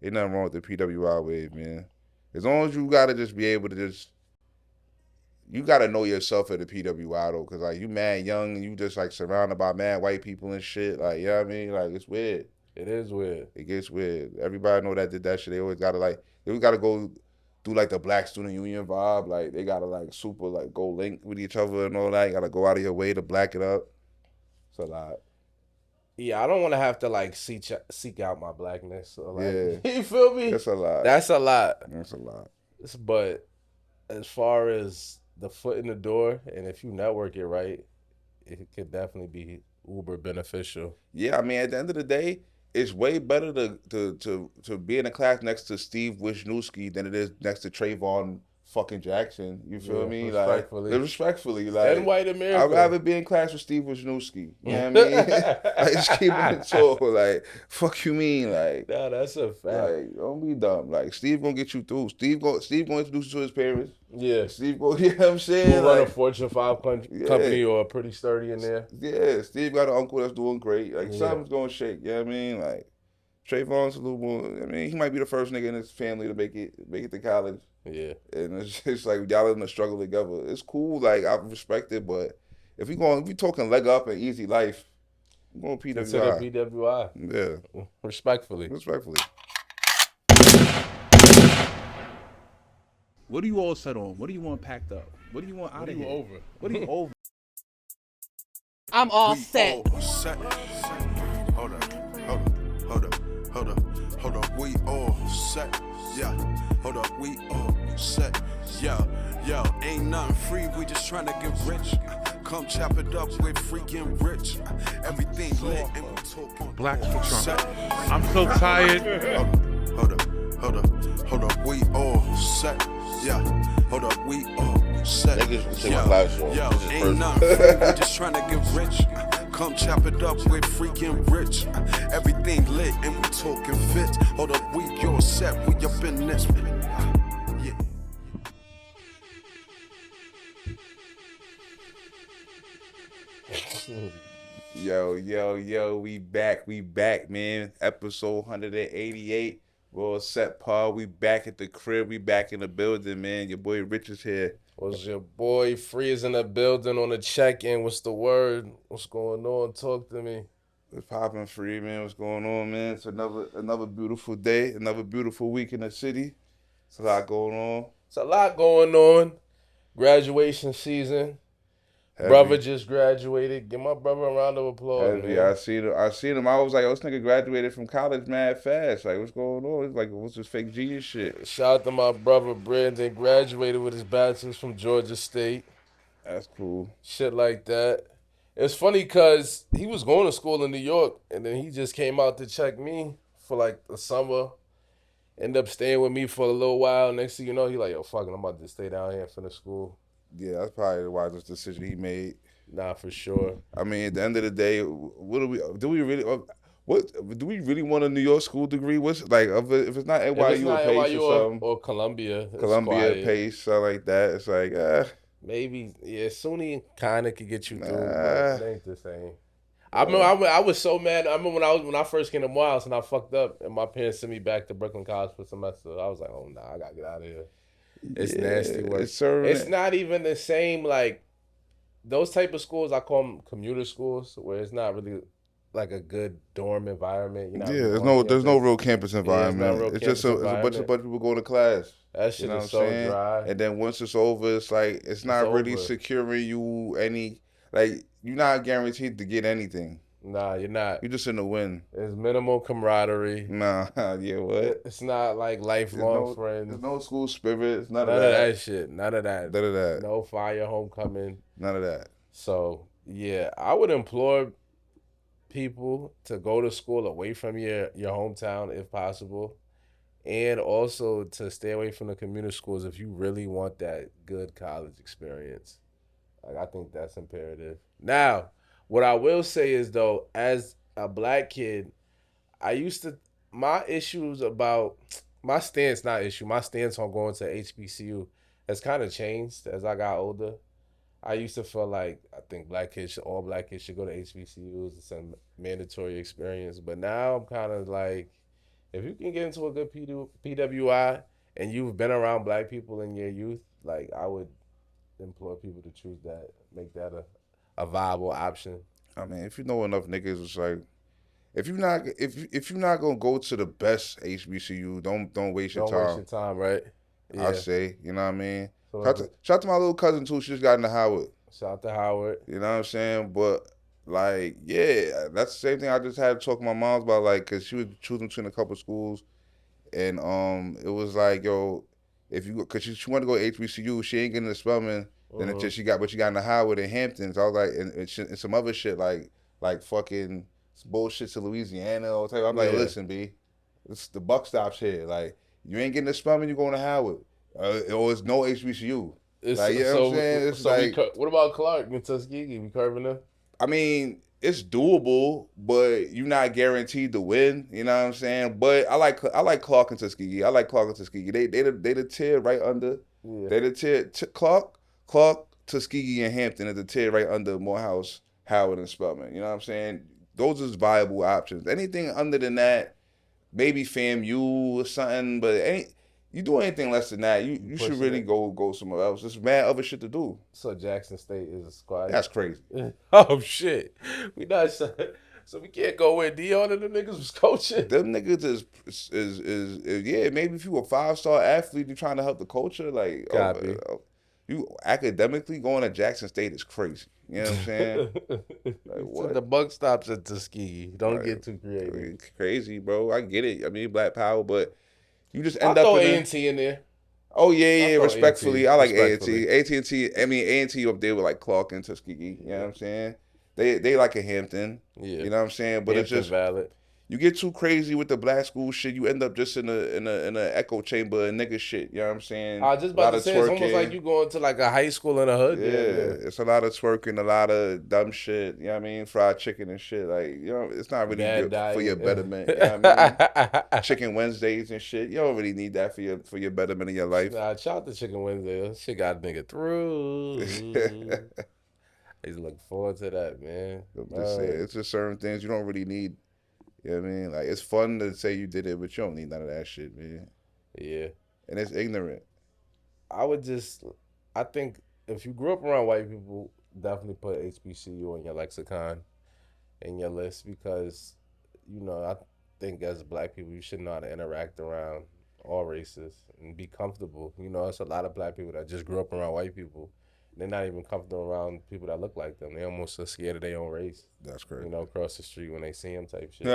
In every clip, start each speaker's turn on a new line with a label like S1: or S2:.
S1: Ain't nothing wrong with the PWI wave, man. As long as you gotta just be able to just, you gotta know yourself at the PWI though, cause like you mad young and you just like surrounded by mad white people and shit. Like, you know what I mean? Like it's weird.
S2: It is weird.
S1: It gets weird. Everybody know that did that shit. They always gotta like, they always gotta go do like the Black Student Union vibe. Like they gotta like super like go link with each other and all that. You gotta go out of your way to black it up. It's a lot.
S2: Yeah, I don't want to have to like seek out my blackness or like
S1: Yeah,
S2: you feel me.
S1: it's a lot.
S2: That's a lot.
S1: That's a lot.
S2: But as far as the foot in the door, and if you network it right, it could definitely be uber beneficial.
S1: Yeah, I mean, at the end of the day, it's way better to be in a class next to Steve Wisniewski than it is next to Trayvon fucking Jackson. You feel
S2: Yeah,
S1: me? Like,
S2: respectfully.
S1: respectfly,
S2: And
S1: like,
S2: white
S1: I'd
S2: America.
S1: rather be in class with Steve Wisniewski. You know what I mean? Like, just keep it talk. Like, fuck you mean?
S2: Nah, that's a fact.
S1: Don't be dumb. Like, Steve gonna get you through. Steve gonna introduce you to his parents.
S2: Yeah.
S1: Steve gonna, you know what I'm saying?
S2: Who run a
S1: Like,
S2: Fortune 5 company
S1: yeah.
S2: or pretty sturdy in there.
S1: Yeah, Steve got an uncle that's doing great. Like,
S2: Yeah.
S1: something's gonna shake. You know what I mean? Like, Trayvon's a little more. I mean, he might be the first nigga in his family to make it to college,
S2: Yeah.
S1: and it's just like y'all in the struggle together. It's cool. Like I respect it, but if we talking leg up and easy life, I'm going
S2: Consider
S1: PWI.
S2: PWI.
S1: Yeah,
S2: Respectfully.
S1: respectfully.
S3: What do you all set on? What do you want packed up? What do you want out
S2: What are
S3: of
S2: you
S3: here?
S2: over?
S3: What are you over?
S4: I'm all
S5: We
S4: set.
S5: all set. Hold up, hold up, hold up, hold up, hold up. We all set. Yeah, hold up. We all set. Yeah, yo, ain't nothing free. We just trying to get rich. Come chop it up with freaking rich. Everything lit and we talk on
S3: Black
S5: all
S3: for Trump.
S5: set.
S3: I'm so tired.
S5: Hold up, hold up, hold up. We all set. Yeah, hold up. We all set.
S1: Niggas can take my
S5: Yo,
S1: live show.
S5: yo,
S1: This is
S5: ain't
S1: personal.
S5: nothing free. We just trying to get rich. Come chop it up with freaking rich. Everything lit and we talking fit. Hold up, we all set. We up in this. Yeah.
S1: Yo, we back, man. Episode 188. Raw set par. We back at the crib. We back in the building, man. Your boy Rich is here.
S2: Was your boy Free is in the building on the check-in? What's the word? What's going on? Talk to me.
S1: What's popping, Free, man? What's going on, man? It's another beautiful day, another beautiful week in the city. It's a lot going on.
S2: It's a lot going on. Graduation season.
S1: Heavy,
S2: Brother just graduated. Give my brother a round of applause,
S1: heavy.
S2: man.
S1: I seen him. I was like, oh, this nigga graduated from college mad fast. Like, what's going on? It's like, what's this fake genius shit?
S2: Shout out to my brother Brandon. Graduated with his bachelor's from Georgia State.
S1: That's cool.
S2: Shit like that. It's funny because he was going to school in New York, and then he just came out to check me for like the summer. Ended up staying with me for a little while. Next thing you know, he like, yo, fuck it, I'm about to stay down here and finish school.
S1: Yeah, that's probably the wisest decision he made.
S2: Nah, for sure.
S1: I mean, at the end of the day, what do we really? What do we really want a New York school degree? What's like if it's not
S2: If
S1: NYU
S2: it's not
S1: or Pace
S2: NYU
S1: or something,
S2: or Columbia, it's
S1: Columbia,
S2: quiet.
S1: Pace, something like that. It's like,
S2: Maybe, yeah, SUNY kind of could get you through,
S1: Nah.
S2: but it ain't the same. I remember I was so mad. I remember when I first came to Morehouse and I fucked up, and my parents sent me back to Brooklyn College for a semester. I was like, oh nah, I gotta get out of here. It's
S1: yeah,
S2: nasty work.
S1: It's
S2: Not even the same. Like those type of schools, I call them commuter schools, where it's not really like a good dorm environment. You know,
S1: there's no real campus environment.
S2: real
S1: it's just
S2: campus
S1: it's a bunch of
S2: environment.
S1: people going to class.
S2: That shit
S1: You know what
S2: is
S1: I'm
S2: so
S1: saying?
S2: dry.
S1: And then once it's over, it's like it's not really
S2: over.
S1: securing you any. Like you're not guaranteed to get anything.
S2: Nah, you're not.
S1: You're just in the win.
S2: There's minimal camaraderie.
S1: Nah, yeah, what?
S2: It's not like lifelong friends.
S1: There's no school spirit. It's
S2: None of that shit. None of that.
S1: None of that.
S2: No fire homecoming.
S1: None of that.
S2: So yeah, I would implore people to go to school away from your hometown if possible, and also to stay away from the community schools if you really want that good college experience. Like I think that's imperative. Now, what I will say is though, as a black kid, I used to my issues about my stance not issue my stance on going to HBCU has kind of changed as I got older. I used to feel like I think all black kids should go to HBCUs. It's a mandatory experience. But now I'm kind of like, If you can get into a good PWI and you've been around black people in your youth, like I would implore people to choose that, make that a viable option.
S1: I mean, if you know enough niggas, it's like if you're not gonna go to the best HBCU, don't waste your
S2: Don't waste
S1: time.
S2: your time, right?
S1: I
S2: Yeah.
S1: say, you know what I mean.
S2: So
S1: Shout out to my little cousin too. She just got into Howard.
S2: shout out to Howard.
S1: You know what I'm saying? But like, yeah, that's the same thing I just had to talk to my mom about, like, cause she was choosing between a couple schools, and it was like, yo, if you, cause she wanted to go to HBCU, she ain't getting the Spelman. Then it's just but she got into Howard and Hamptons. I was like, and some other shit like fucking bullshit to Louisiana or type. I'm like,
S2: Yeah.
S1: listen, B, the buck stops here. Like, you ain't getting the Spelman, you going to Howard. Or it's no HBCU. Like, you know what I'm saying? It's like,
S2: what about Clark and Tuskegee? We curving them?
S1: I mean, it's doable, but you're not guaranteed to win. You know what I'm saying? But I like Clark and Tuskegee. I like Clark and Tuskegee. They the tier right under.
S2: Yeah.
S1: They the tier Clark, Tuskegee, and Hampton is the tier right under Morehouse, Howard, and Spelman. You know what I'm saying? Those is viable options. Anything under than that, maybe FAMU or something. But you do anything less than that, you should really go somewhere else. There's mad other shit to do.
S2: So Jackson State is a squad.
S1: That's crazy.
S2: Oh shit, we not. So we can't go where Dion and the niggas was coaching.
S1: Them niggas is yeah. Maybe if you a 5-star athlete, you trying to help the culture, like you academically going to Jackson State is crazy. You know what I'm saying? Like,
S2: what? So the buck stops at Tuskegee. Don't get too creative.
S1: Crazy, bro. I get it. I mean, Black Power, but you just
S2: end up in A&T in there.
S1: Oh yeah. Respectfully, I like A&T. AT&T. I mean, A&T up there with like Clark and Tuskegee. You know what I'm saying? They like a Hampton.
S2: Yeah.
S1: You know what I'm saying? But
S2: Hampton
S1: it's just
S2: valid.
S1: You get too crazy with the black school shit, you end up just in a echo chamber of nigga shit. You know what I'm saying?
S2: I was just about to say, it's almost like you going to like a high school in a hood.
S1: Yeah, it's a lot of twerking, a lot of dumb shit. You know what I mean? Fried chicken and shit. Like, you know, it's not really good for your betterment. You know what I mean? Chicken Wednesdays and shit. You don't really need that for your betterment in your life.
S2: Nah, shout out to Chicken Wednesday. That shit got a nigga through. He's looking forward to that, man.
S1: I'm just saying, it's just certain things you don't really need. You know what I mean? Like, it's fun to say you did it, but you don't need none of that shit, man.
S2: Yeah.
S1: And it's ignorant.
S2: I think if you grew up around white people, definitely put HBCU in your lexicon, in your list, because, you know, I think as black people, you should know how to interact around all races and be comfortable. You know, it's a lot of black people that just grew up around white people. They're not even comfortable around people that look like them. They almost are scared of their own race.
S1: That's crazy.
S2: You know, across the street when they see them type shit.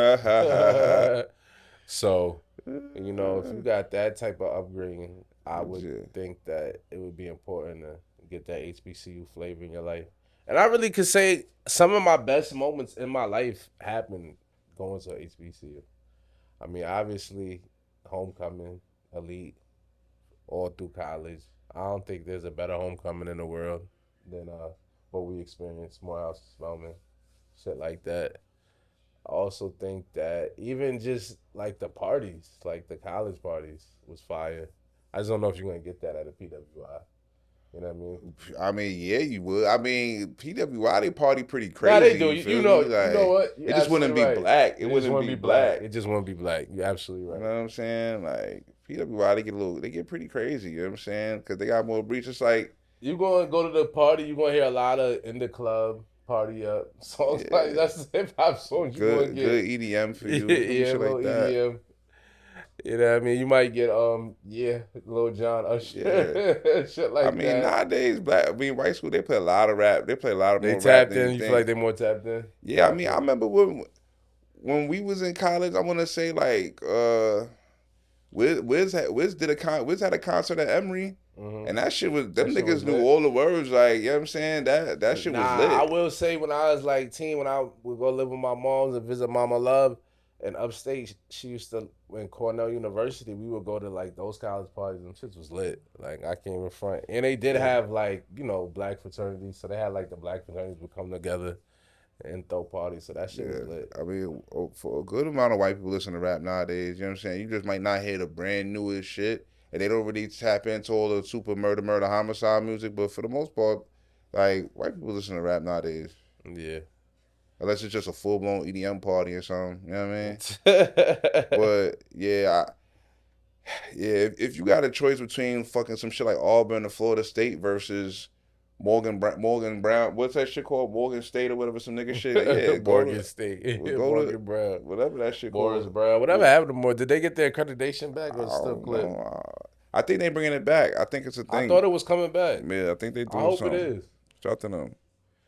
S2: So, you know, if you got that type of upbringing, I would think that it would be important to get that HBCU flavor in your life. And I really could say some of my best moments in my life happened going to HBCU. I mean, obviously, homecoming, elite, all through college. I don't think there's a better homecoming in the world than what we experienced, Morehouse, Spelman, shit like that. I also think that even just like the parties, like the college parties, was fire. I just don't know if you're gonna get that at a PWI. You know what I mean?
S1: I mean, yeah, you would. I mean, PWI, they party pretty crazy.
S2: Nah, they do.
S1: You know
S2: What?
S1: It just wouldn't be black. It wouldn't be black.
S2: It just wouldn't be black. You're absolutely right.
S1: You know what I'm saying? Like, PWI, they get pretty crazy. You know what I'm saying? Because they got more breaches. Like,
S2: you gonna go to the party, you gonna hear a lot of in the club, party up songs. Yeah. Like that's the hip hop songs.
S1: Good EDM for you.
S2: Yeah,
S1: shit like that.
S2: EDM. You know what I mean? You might get Lil Jon Usher. Yeah. Shit like that.
S1: I mean, nowadays, white school, they play a lot of rap. They play a lot of more rap.
S2: They tapped in. You feel like they more tapped in?
S1: Yeah, I mean, I remember when we was in college, I want to say like Wiz had a concert at Emory. Mm-hmm. And that shit was, them niggas knew all the words, like, you know what I'm saying? That shit was lit.
S2: I will say when I was like teen, when I would go live with my moms and visit Mama Love in upstate, she used to, in Cornell University, we would go to like those college parties and shit was lit. Like, I can't even front. And they did have like, you know, black fraternities. So they had like the black fraternities would come together and throw parties. So that shit was lit.
S1: I mean, for a good amount of white people listen to rap nowadays, you know what I'm saying? You just might not hear the brand newest shit. And they don't really tap into all the super murder, homicide music. But for the most part, like, white people listen to rap nowadays.
S2: Yeah.
S1: unless it's just a full blown EDM party or something. You know what I mean? But yeah, if you got a choice between fucking some shit like Auburn or Florida State versus Morgan Brown, what's that shit called? Morgan State or whatever, some nigga shit. Yeah,
S2: Morgan State, Morgan Brown,
S1: whatever that shit
S2: Morris
S1: called.
S2: Brown, whatever happened to more? Did they get their accreditation back or
S1: I
S2: still
S1: don't
S2: clip?
S1: know. I think they bringing it back. I think it's a thing.
S2: I thought it was coming back.
S1: Yeah, I think they
S2: I
S1: doing
S2: hope
S1: something.
S2: it is.
S1: Shout to them.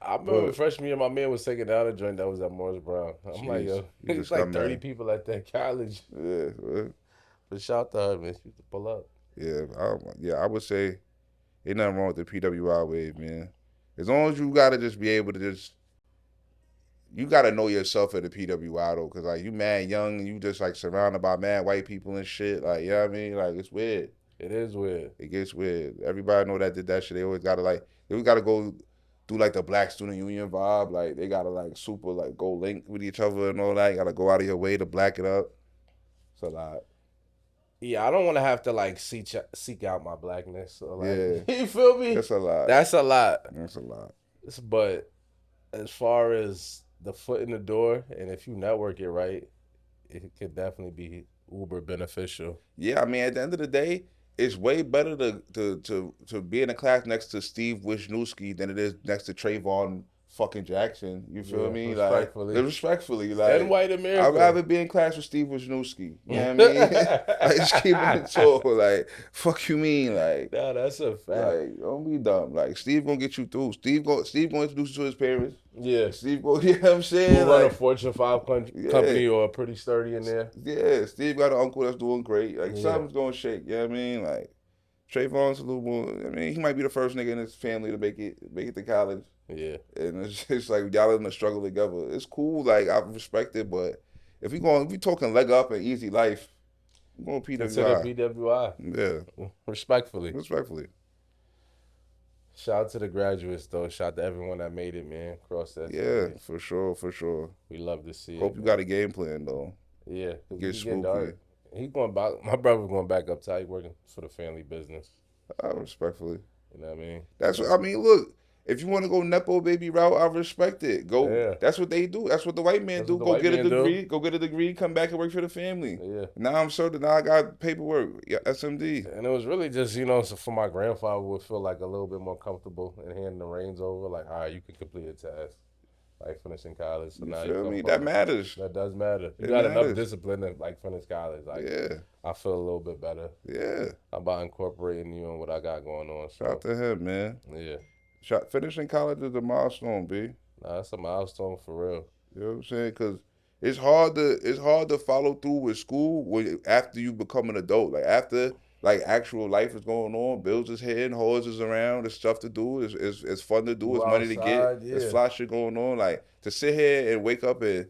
S2: I remember
S1: But-
S2: freshman year, my man was taking down a joint that was at Morris Brown. I'm like,
S1: Jeez,
S2: yo,
S1: you
S2: it's
S1: just
S2: like
S1: got
S2: 30
S1: mad.
S2: people at that college.
S1: Yeah,
S2: But shout to her, man. She used to pull up.
S1: I would say ain't nothing wrong with the PWI wave, man. As long as you gotta just be able to you gotta know yourself at the PWI though, cause like you mad young and you just like surrounded by mad white people and shit. Like, you know what I mean? Like it's weird.
S2: It is weird.
S1: It gets weird. Everybody know that did that shit. They always gotta go do like the Black Student Union vibe. Like they gotta like super like go link with each other and all that. You gotta go out of your way to black it up. It's a lot.
S2: Yeah, I don't want to have to like seek out my blackness. Or, like,
S1: Yeah.
S2: You feel me?
S1: That's a lot.
S2: That's a lot.
S1: That's a lot.
S2: But as far as the foot in the door, and if you network it right, it could definitely be uber beneficial.
S1: Yeah, I mean, at the end of the day, it's way better to be in a class next to Steve Wisniewski than it is next to Trayvon fucking Jackson. You feel
S2: Yeah,
S1: me?
S2: respectfully.
S1: Like
S2: And white America.
S1: I'd rather be in class with Steve Wisniewski. You know what I mean? Like, just keep it tall. Like, fuck you mean? Like,
S2: Nah, that's a fact.
S1: like, don't be dumb. Like, Steve gonna get you through. Steve gonna introduce you to his parents.
S2: Yeah.
S1: Steve gonna, you know what I'm saying?
S2: Who run a
S1: Like,
S2: Fortune 5 company or pretty sturdy in there.
S1: yeah, Steve got an uncle that's doing great. Like,
S2: Yeah.
S1: something's gonna shake. You know what I mean? Like, Trayvon's a little more. I mean, he might be the first nigga in his family to make it to college,
S2: Yeah.
S1: and it's just like y'all in the struggle together. It's cool. Like I respect it, but if we talking leg up and easy life, I'm going
S2: Consider
S1: PWI.
S2: PWI.
S1: Yeah,
S2: Respectfully.
S1: respectfully.
S2: Shout out to the graduates, though. Shout out to everyone that made it, man. Across that.
S1: Yeah,
S2: city.
S1: for sure.
S2: We love to see
S1: Hope
S2: it.
S1: you got a game plan though.
S2: Yeah. 'Cause
S1: Get
S2: we
S1: spooky.
S2: dark. He going back. My brother going back up top. He working for the family business.
S1: Respectfully.
S2: You know what I mean?
S1: That's what I mean. Look, if you want to go nepo baby route, I respect it. Go.
S2: Yeah.
S1: That's what they do. That's what the white man
S2: That's
S1: do.
S2: what the
S1: Go
S2: white
S1: get a
S2: man do.
S1: degree. Go get a degree. Come back and work for the family.
S2: Yeah.
S1: Now I'm certain. Now I got paperwork. Yeah, SMD.
S2: And it was really just, so for my grandfather would feel like a little bit more comfortable in handing the reins over. Like, all right, you can complete a task. Like finishing college. So
S1: You
S2: now
S1: feel
S2: come
S1: me?
S2: from-
S1: That matters.
S2: That does matter. You
S1: It
S2: got
S1: matters.
S2: enough discipline to like finish college. Like
S1: Yeah.
S2: I feel a little bit better
S1: Yeah.
S2: about incorporating you and what I got going on.
S1: Shout out
S2: So
S1: to him, man.
S2: yeah.
S1: Finishing college is a milestone, B.
S2: Nah, that's a milestone for real.
S1: You know what I'm saying? Because it's hard to follow through with school after you become an adult. Like after actual life is going on, bills is hitting, hoes is around, there's stuff to do, it's fun to do,
S2: You
S1: it's money to
S2: outside,
S1: get, it's
S2: yeah.
S1: fly shit going on. Like to sit here and wake up and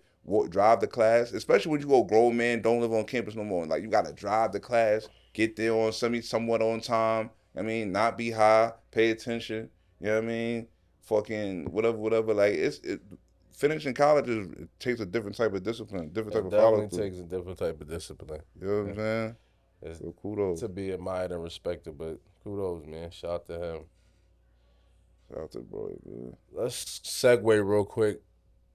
S1: drive to class, especially when you go grown man, don't live on campus no more. Like you gotta drive to class, get there on somewhat on time. I mean, not be high, pay attention. You know what I mean? Fucking whatever. Like finishing college it takes a different type of discipline, different type
S2: It
S1: of follow
S2: definitely
S1: through.
S2: takes a different type of discipline.
S1: You know what I'm saying?
S2: It's
S1: So kudos.
S2: to be admired and respected, but kudos, man. Shout out to him.
S1: Shout out to the boy, man.
S2: Let's segue real quick.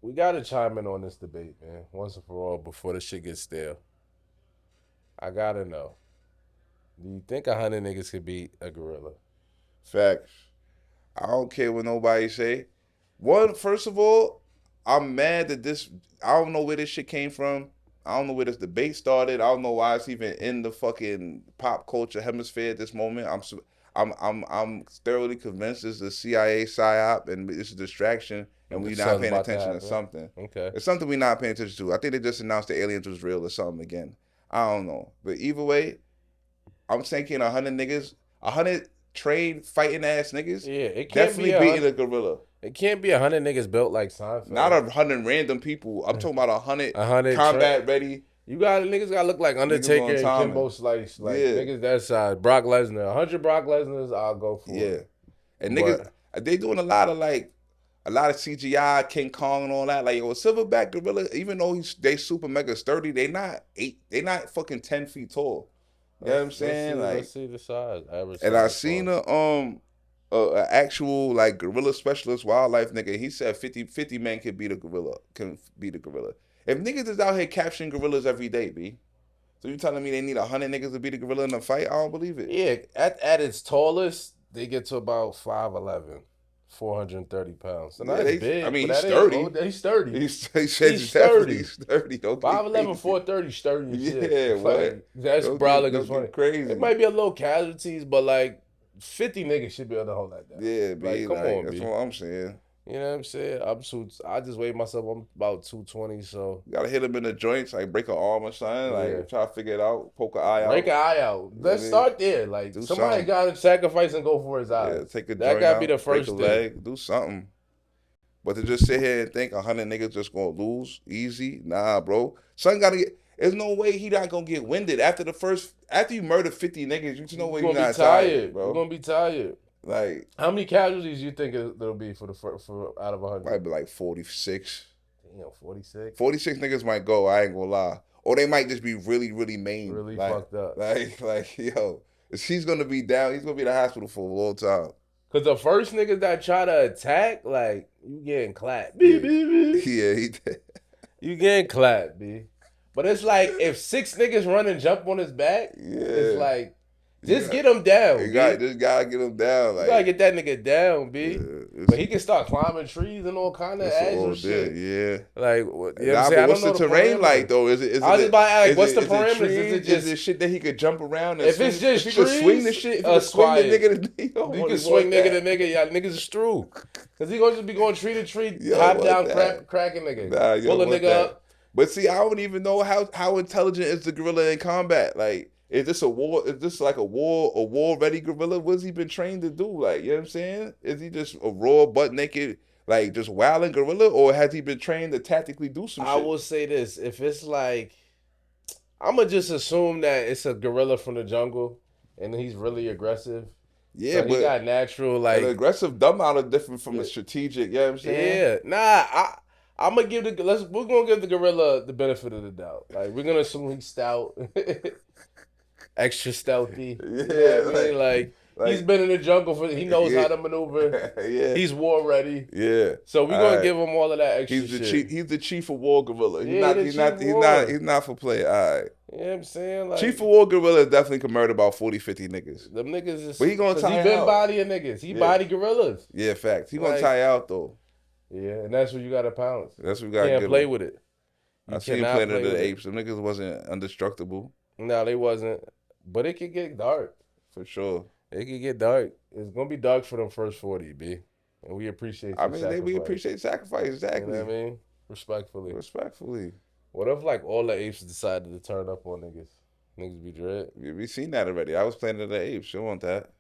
S2: We gotta chime in on this debate, man, once and for all before the shit gets stale. I gotta know. Do you think 100 niggas could beat a gorilla?
S1: Facts. I don't care what nobody say. First of all, I'm mad that I don't know where this shit came from. I don't know where this debate started. I don't know why it's even in the fucking pop culture hemisphere at this moment. I'm thoroughly convinced it's a CIA psyop and it's a distraction and we're not
S2: Something's
S1: paying
S2: about to
S1: attention to
S2: happen.
S1: something.
S2: Okay.
S1: It's something we're not paying attention to. I think they just announced the aliens was real or something again. I don't know. But either way, I'm thinking 100 niggas, 100 trained fighting ass niggas,
S2: Yeah, it can't
S1: definitely
S2: be
S1: beating a gorilla.
S2: It can't be 100 niggas built like Seinfeld.
S1: Not 100 random people. I'm talking about 100
S2: 100
S1: combat ready.
S2: You got niggas gotta look like Undertaker
S1: on
S2: and
S1: timing.
S2: Kimbo Slice. Like
S1: Yeah.
S2: niggas that side. Brock Lesnar. 100 Brock Lesnars, I'll go for
S1: Yeah.
S2: it.
S1: And
S2: But-
S1: niggas, they doing a lot of CGI, King Kong and all that. Like, yo, a silverback gorilla, even though they super mega sturdy, they not fucking 10 feet tall. You know what I'm saying?
S2: Let's see the size. Average
S1: And I
S2: size
S1: seen
S2: for
S1: a an actual like gorilla specialist, wildlife nigga. He said 50 men can beat a gorilla. Can beat a gorilla. If niggas is out here capturing gorillas every day, B. So you telling me they need 100 niggas to beat a gorilla in a fight? I don't believe it.
S2: Yeah, at its tallest, they get to about 5'11", 430 pounds. So not
S1: Yeah,
S2: as big.
S1: I mean,
S2: but
S1: he's
S2: that ain't
S1: sturdy.
S2: low. He's sturdy.
S1: He said
S2: He's
S1: definitely
S2: sturdy.
S1: sturdy. Okay,
S2: 5'11", 430 sturdy as shit.
S1: Yeah, what?
S2: Like, that's
S1: Don't
S2: probably
S1: get
S2: funny.
S1: crazy.
S2: It might be a little casualties, but like 50 niggas should be able to hold that down.
S1: Yeah, B.
S2: Like, come on,
S1: that's
S2: B.
S1: what I'm saying.
S2: You know what I'm saying? I just weighed myself. I'm about 220, so
S1: You gotta hit him in the joints, like break an arm or something, like
S2: Yeah.
S1: try to figure it out, poke an eye out.
S2: break an eye out. Let's
S1: I mean,
S2: start there. Like
S1: do
S2: somebody
S1: something.
S2: got to sacrifice and go for his eye.
S1: Yeah, take a
S2: That
S1: joint
S2: gotta
S1: out,
S2: be the first
S1: break a
S2: thing.
S1: leg, do something. But to just sit here and think 100 niggas just gonna lose easy, nah, bro. Son gotta get. There's no way he not gonna get winded after you murder 50 niggas. You just know way
S2: You're
S1: you're
S2: gonna
S1: not
S2: be tired,
S1: bro.
S2: You're gonna be tired.
S1: Like
S2: How many casualties you think there'll be for out of 100?
S1: might be like 46.
S2: Damn, 46.
S1: 46 niggas might go. I ain't gonna lie, or they might just be really, really main,
S2: Really
S1: like,
S2: fucked up.
S1: Like yo, he's gonna be down. He's gonna be in the hospital for a long time.
S2: Cause the first niggas that try to attack, like you getting clapped.
S1: Yeah.
S2: Beep, beep, beep.
S1: Yeah, he did.
S2: You getting clapped, B. But it's like if 6 niggas run and jump on his back,
S1: Yeah.
S2: it's like just
S1: You
S2: get him down.
S1: You
S2: B.
S1: just gotta get him down. Like
S2: You gotta get that nigga down, B.
S1: yeah,
S2: But he can start climbing trees and all kind of
S1: it's
S2: ass
S1: all
S2: and shit.
S1: yeah.
S2: Like, what, you know what
S1: Nah,
S2: I'm saying?
S1: but
S2: I
S1: what's
S2: don't
S1: the
S2: know
S1: terrain
S2: parameters.
S1: like though? Is it?
S2: I was just about to ask, what's the
S1: is it
S2: parameters?
S1: trees?
S2: Is it just
S1: is it shit that he could jump around? And
S2: If it's
S1: swing?
S2: just
S1: if he could swing the
S2: trees,
S1: shit, if he
S2: us
S1: could swing the
S2: quiet.
S1: nigga, you don't
S2: You
S1: really
S2: can swing
S1: want
S2: nigga
S1: that.
S2: to nigga, y'all niggas is true. Cause he gonna just be going tree to tree,
S1: You don't
S2: hop
S1: want
S2: down,
S1: that.
S2: cracking nigga,
S1: Nah, you
S2: pull a
S1: don't want
S2: nigga
S1: that.
S2: up.
S1: But see, I don't even know how intelligent is the gorilla in combat. Like, is this a war? Is this like a war ready gorilla? What's he been trained to do? Like, you know what I'm saying? Is he just a raw, butt naked, like just wilding gorilla, or has he been trained to tactically do some
S2: I
S1: shit?
S2: will say this: if it's like, I'm gonna just assume that it's a gorilla from the jungle and he's really aggressive.
S1: Yeah,
S2: So he
S1: but
S2: got natural
S1: an
S2: like,
S1: aggressive dumb out of different from a strategic. You know what I'm saying?
S2: yeah, nah. I'm gonna give we're gonna give the gorilla the benefit of the doubt. Like we're gonna assume he's stout, extra stealthy.
S1: Yeah,
S2: You know what I mean? Like
S1: like-
S2: he's been in the jungle he knows
S1: Yeah.
S2: how to maneuver.
S1: Yeah,
S2: He's war ready.
S1: yeah.
S2: So we're
S1: All
S2: gonna
S1: right.
S2: give him all of that extra
S1: He's the
S2: shit.
S1: chief. He's the chief of war gorilla. He's
S2: Yeah,
S1: not.
S2: the
S1: He's
S2: chief
S1: not.
S2: of
S1: He's
S2: war.
S1: not. He's not for play. All right.
S2: You know what I'm saying? Like,
S1: Chief of war gorilla definitely can murder about 40, 50 niggas.
S2: them niggas is.
S1: But he gonna
S2: 'cause
S1: tie
S2: he been
S1: out.
S2: bodying niggas. He
S1: Yeah.
S2: body gorillas.
S1: Yeah, facts. He gonna
S2: Like-
S1: tie out though.
S2: Yeah, and that's where you gotta pounce.
S1: That's what we
S2: You
S1: gotta
S2: can't
S1: get
S2: play
S1: him.
S2: with it. You
S1: I seen him
S2: cannot
S1: playing
S2: play
S1: under
S2: with
S1: the
S2: it.
S1: apes. Them niggas wasn't indestructible
S2: No, they wasn't. But it could get dark.
S1: for sure.
S2: It could get dark. It's gonna be dark for them first 40, B. And we appreciate.
S1: I
S2: your
S1: mean, we
S2: sacrifice.
S1: appreciate sacrifice
S2: You
S1: exactly.
S2: know what I mean? Respectfully.
S1: Respectfully,
S2: What if like all the apes decided to turn up on niggas? Niggas be dread.
S1: we seen that already. I was playing under the apes. You don't want that.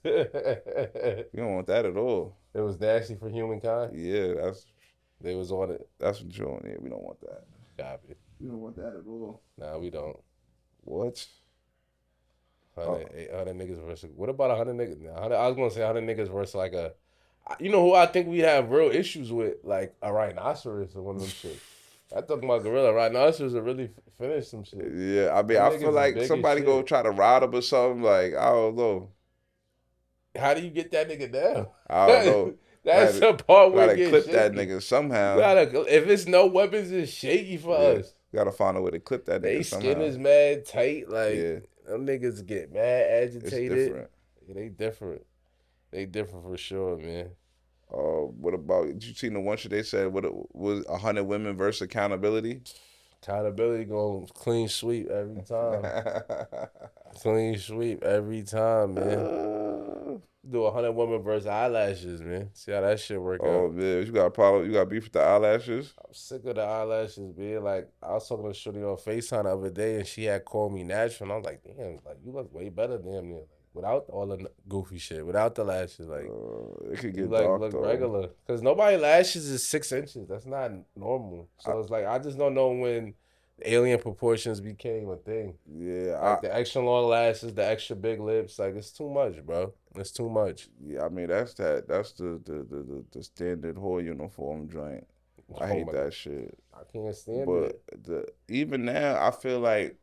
S2: It
S1: You don't want that at all.
S2: was nasty for humankind.
S1: Yeah,
S2: They was on it.
S1: that's what you want. Yeah, we don't want that.
S2: Copy.
S1: We don't want that at all.
S2: Nah, we don't.
S1: What?
S2: 100 niggas versus. What about 100 niggas? Nah, I was gonna say 100 niggas versus like a. You know who I think we have real issues with, like a rhinoceros or one of them shit. I talking about gorilla. Rhinoceros will really finish some shit.
S1: Yeah, I mean,
S2: Them
S1: I
S2: niggas
S1: feel
S2: is
S1: like
S2: big as
S1: somebody
S2: shit.
S1: go try to ride him or something. Like, I don't know.
S2: How do you get that nigga down?
S1: I don't know.
S2: That's
S1: Gotta-
S2: the part where
S1: Gotta
S2: it gets
S1: clip
S2: shaky.
S1: that nigga somehow.
S2: If it's no weapons, it's shaky for
S1: Yeah.
S2: us.
S1: Gotta find a way to clip that
S2: They
S1: nigga
S2: skin
S1: somehow.
S2: is mad tight. Like
S1: Yeah.
S2: them niggas get mad
S1: It's
S2: agitated.
S1: different.
S2: Yeah, they different. They different for sure, man.
S1: What about, did you seen the one shit they said, what it was 100 women versus accountability?
S2: Accountability going clean sweep every time. Clean sweep every time, man. Do 100 women versus eyelashes, man. See how that shit work
S1: Oh
S2: out.
S1: man, you got a problem? You got beef with the eyelashes?
S2: I'm sick of the eyelashes, being like, I was talking to Shorty on FaceTime the other day, and she had called me natural, and I was like, damn, like you look way better than me, like, without all the goofy shit, without the lashes, like.
S1: It could
S2: You
S1: get
S2: like
S1: dark
S2: look
S1: though.
S2: regular, cause nobody lashes is 6 inches. That's not normal. So it's like I just don't know when alien proportions became a thing.
S1: Yeah,
S2: Like the extra long lashes, the extra big lips, like it's too much, bro. It's too much.
S1: yeah. I mean, that's the standard whole uniform joint. I
S2: Oh
S1: hate
S2: my-
S1: that shit.
S2: I can't stand
S1: But
S2: it.
S1: even now, I feel like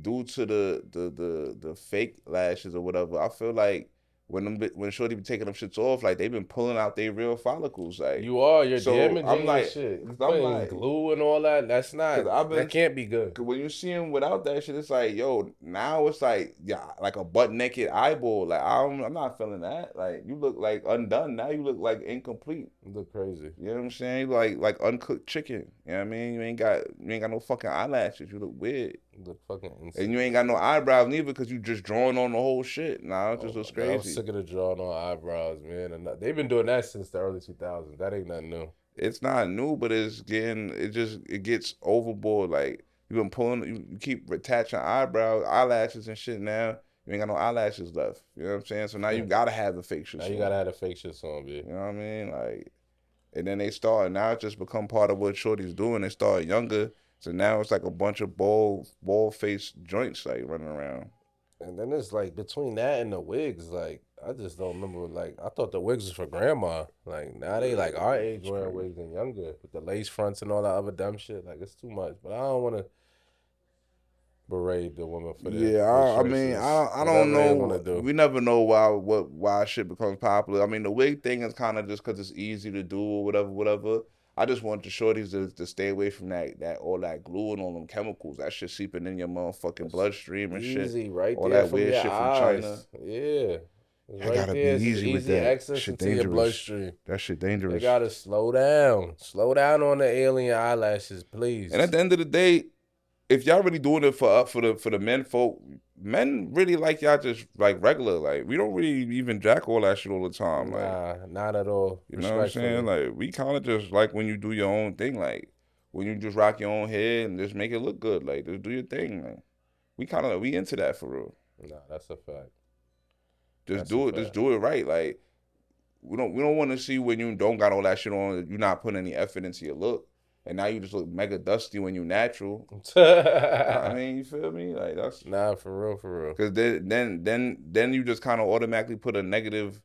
S1: due to the fake lashes or whatever, I feel like when Shorty be taking them shits off, like they been pulling out their real follicles. Like
S2: You're
S1: so
S2: damaging
S1: I'm
S2: your
S1: like,
S2: shit. You
S1: I'm
S2: putting
S1: like,
S2: glue and all that. That's not. That can't be good.
S1: Cause when you see him without that shit, it's like, yo, now it's like, yeah, like a butt naked eyeball. Like I'm not feeling that. Like you look like undone. Now you look like incomplete.
S2: You look crazy.
S1: You know what I'm saying? Like uncooked chicken. You know what I mean? You ain't got no fucking eyelashes. You look weird.
S2: You look fucking insane.
S1: And you ain't got no eyebrows neither because you just drawing on the whole shit. Nah, it just looks crazy.
S2: I'm sick of the drawing on eyebrows, man. And they've been doing that since the early 2000s. That ain't nothing new.
S1: It's not new, but it gets overboard. Like you been pulling, you keep attaching eyelashes and shit. Now you ain't got no eyelashes left. You know what I'm saying? So now you gotta have the fake shit.
S2: Now you gotta have the fake shit on, B.
S1: You know what I mean? Like, and then they start now. It just become part of what Shorty's doing. They start younger, so now it's like a bunch of bald faced joints like running around.
S2: And then it's like between that and the wigs, like I just don't remember. Like I thought the wigs was for grandma. Like now they like our age wearing wigs and younger with the lace fronts and all that other dumb shit. Like it's too much. But I don't want to berate the woman for that.
S1: Yeah, I mean, I don't know. We never know why shit becomes popular. I mean, the wig thing is kind of just because it's easy to do or whatever. I just want the shorties to stay away from that all that glue and all them chemicals. That shit seeping in your motherfucking bloodstream and shit.
S2: Easy, right
S1: all
S2: there
S1: that weird shit from China.
S2: Yeah.
S1: Right, gotta be easy with that.
S2: Access
S1: shit
S2: into
S1: dangerous.
S2: your bloodstream.
S1: That shit dangerous.
S2: They gotta slow down. Slow down on the alien eyelashes, please.
S1: And at the end of the day, if y'all really doing it for the men folk, men really like y'all just like regular. Like we don't really even jack all that shit all the time.
S2: Nah, not at all.
S1: You know what I'm saying? Like we kind of just like when you do your own thing. Like when you just rock your own hair and just make it look good. Like just do your thing. Like we into that for real.
S2: Nah, that's a fact.
S1: Just do it right. Like we don't want to see when you don't got all that shit on. You're not putting any effort into your look. And now you just look mega dusty when you natural. I mean, you feel me? Like that's
S2: for real.
S1: Because then you just kind of automatically put a negative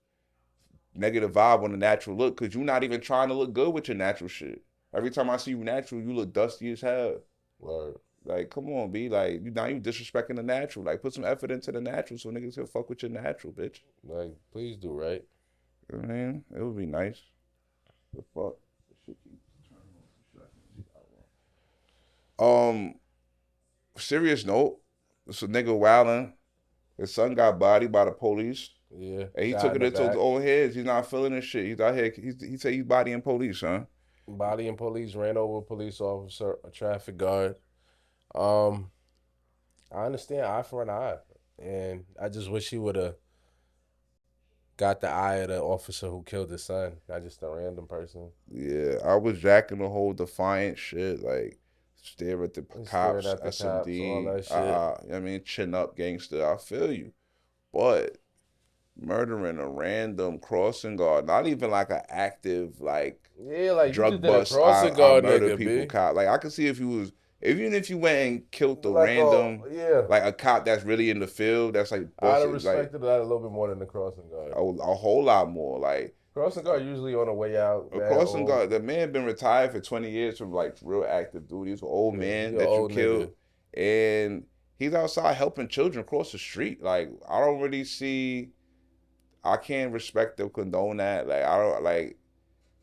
S1: vibe on the natural look because you're not even trying to look good with your natural shit. Every time I see you natural, you look dusty as hell.
S2: Word.
S1: Like, come on, B. Like, now you disrespecting the natural. Like, put some effort into the natural so niggas can fuck with your natural, bitch.
S2: Like, please do, right?
S1: You know what I mean? It would be nice. The fuck? Serious note, it's a nigga wildin'. His son got bodied by the police.
S2: Yeah.
S1: And he took it into his own heads. He's not feeling his shit. He's out here. He said he's bodying police, huh?
S2: Bodying police, ran over a police officer, a traffic guard. I understand eye for an eye. And I just wish he would have got the eye of the officer who killed his son, not just a random person.
S1: Yeah, I was jacking the whole defiant shit, like stare at the cops, SMD,
S2: all that shit.
S1: I mean, chin up gangster. I feel you, but murdering a random crossing guard, not even like an active like drug bust. I murder people cop. Like I could see if you was. Even if you went and killed the like random, like a cop that's really in the field, that's like
S2: I'd have respected that a little bit more than the crossing guard.
S1: A whole lot more. Like
S2: crossing guard usually on the way out.
S1: A crossing guard, the man been retired for 20 years from like real active duty. He's an old man that you killed, and he's outside helping children cross the street. Like I don't really see. I can't respect or condone that. Like I don't like.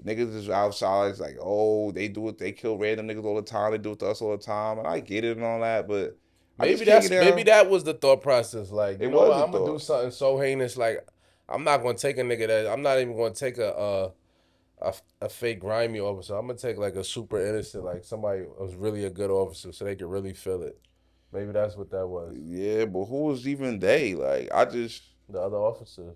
S1: Niggas is outside, it's like, oh, they do it, they kill random niggas all the time, they do it to us all the time. And I get it and all that, but
S2: maybe that was the thought process. Like, you know what, I'm gonna do something so heinous, like I'm not gonna take a nigga that I'm not even gonna take a fake grimy officer. I'm gonna take like a super innocent, like somebody who's really a good officer so they can really feel it. Maybe that's what that was.
S1: Yeah, but who was even they? Like
S2: the other officers.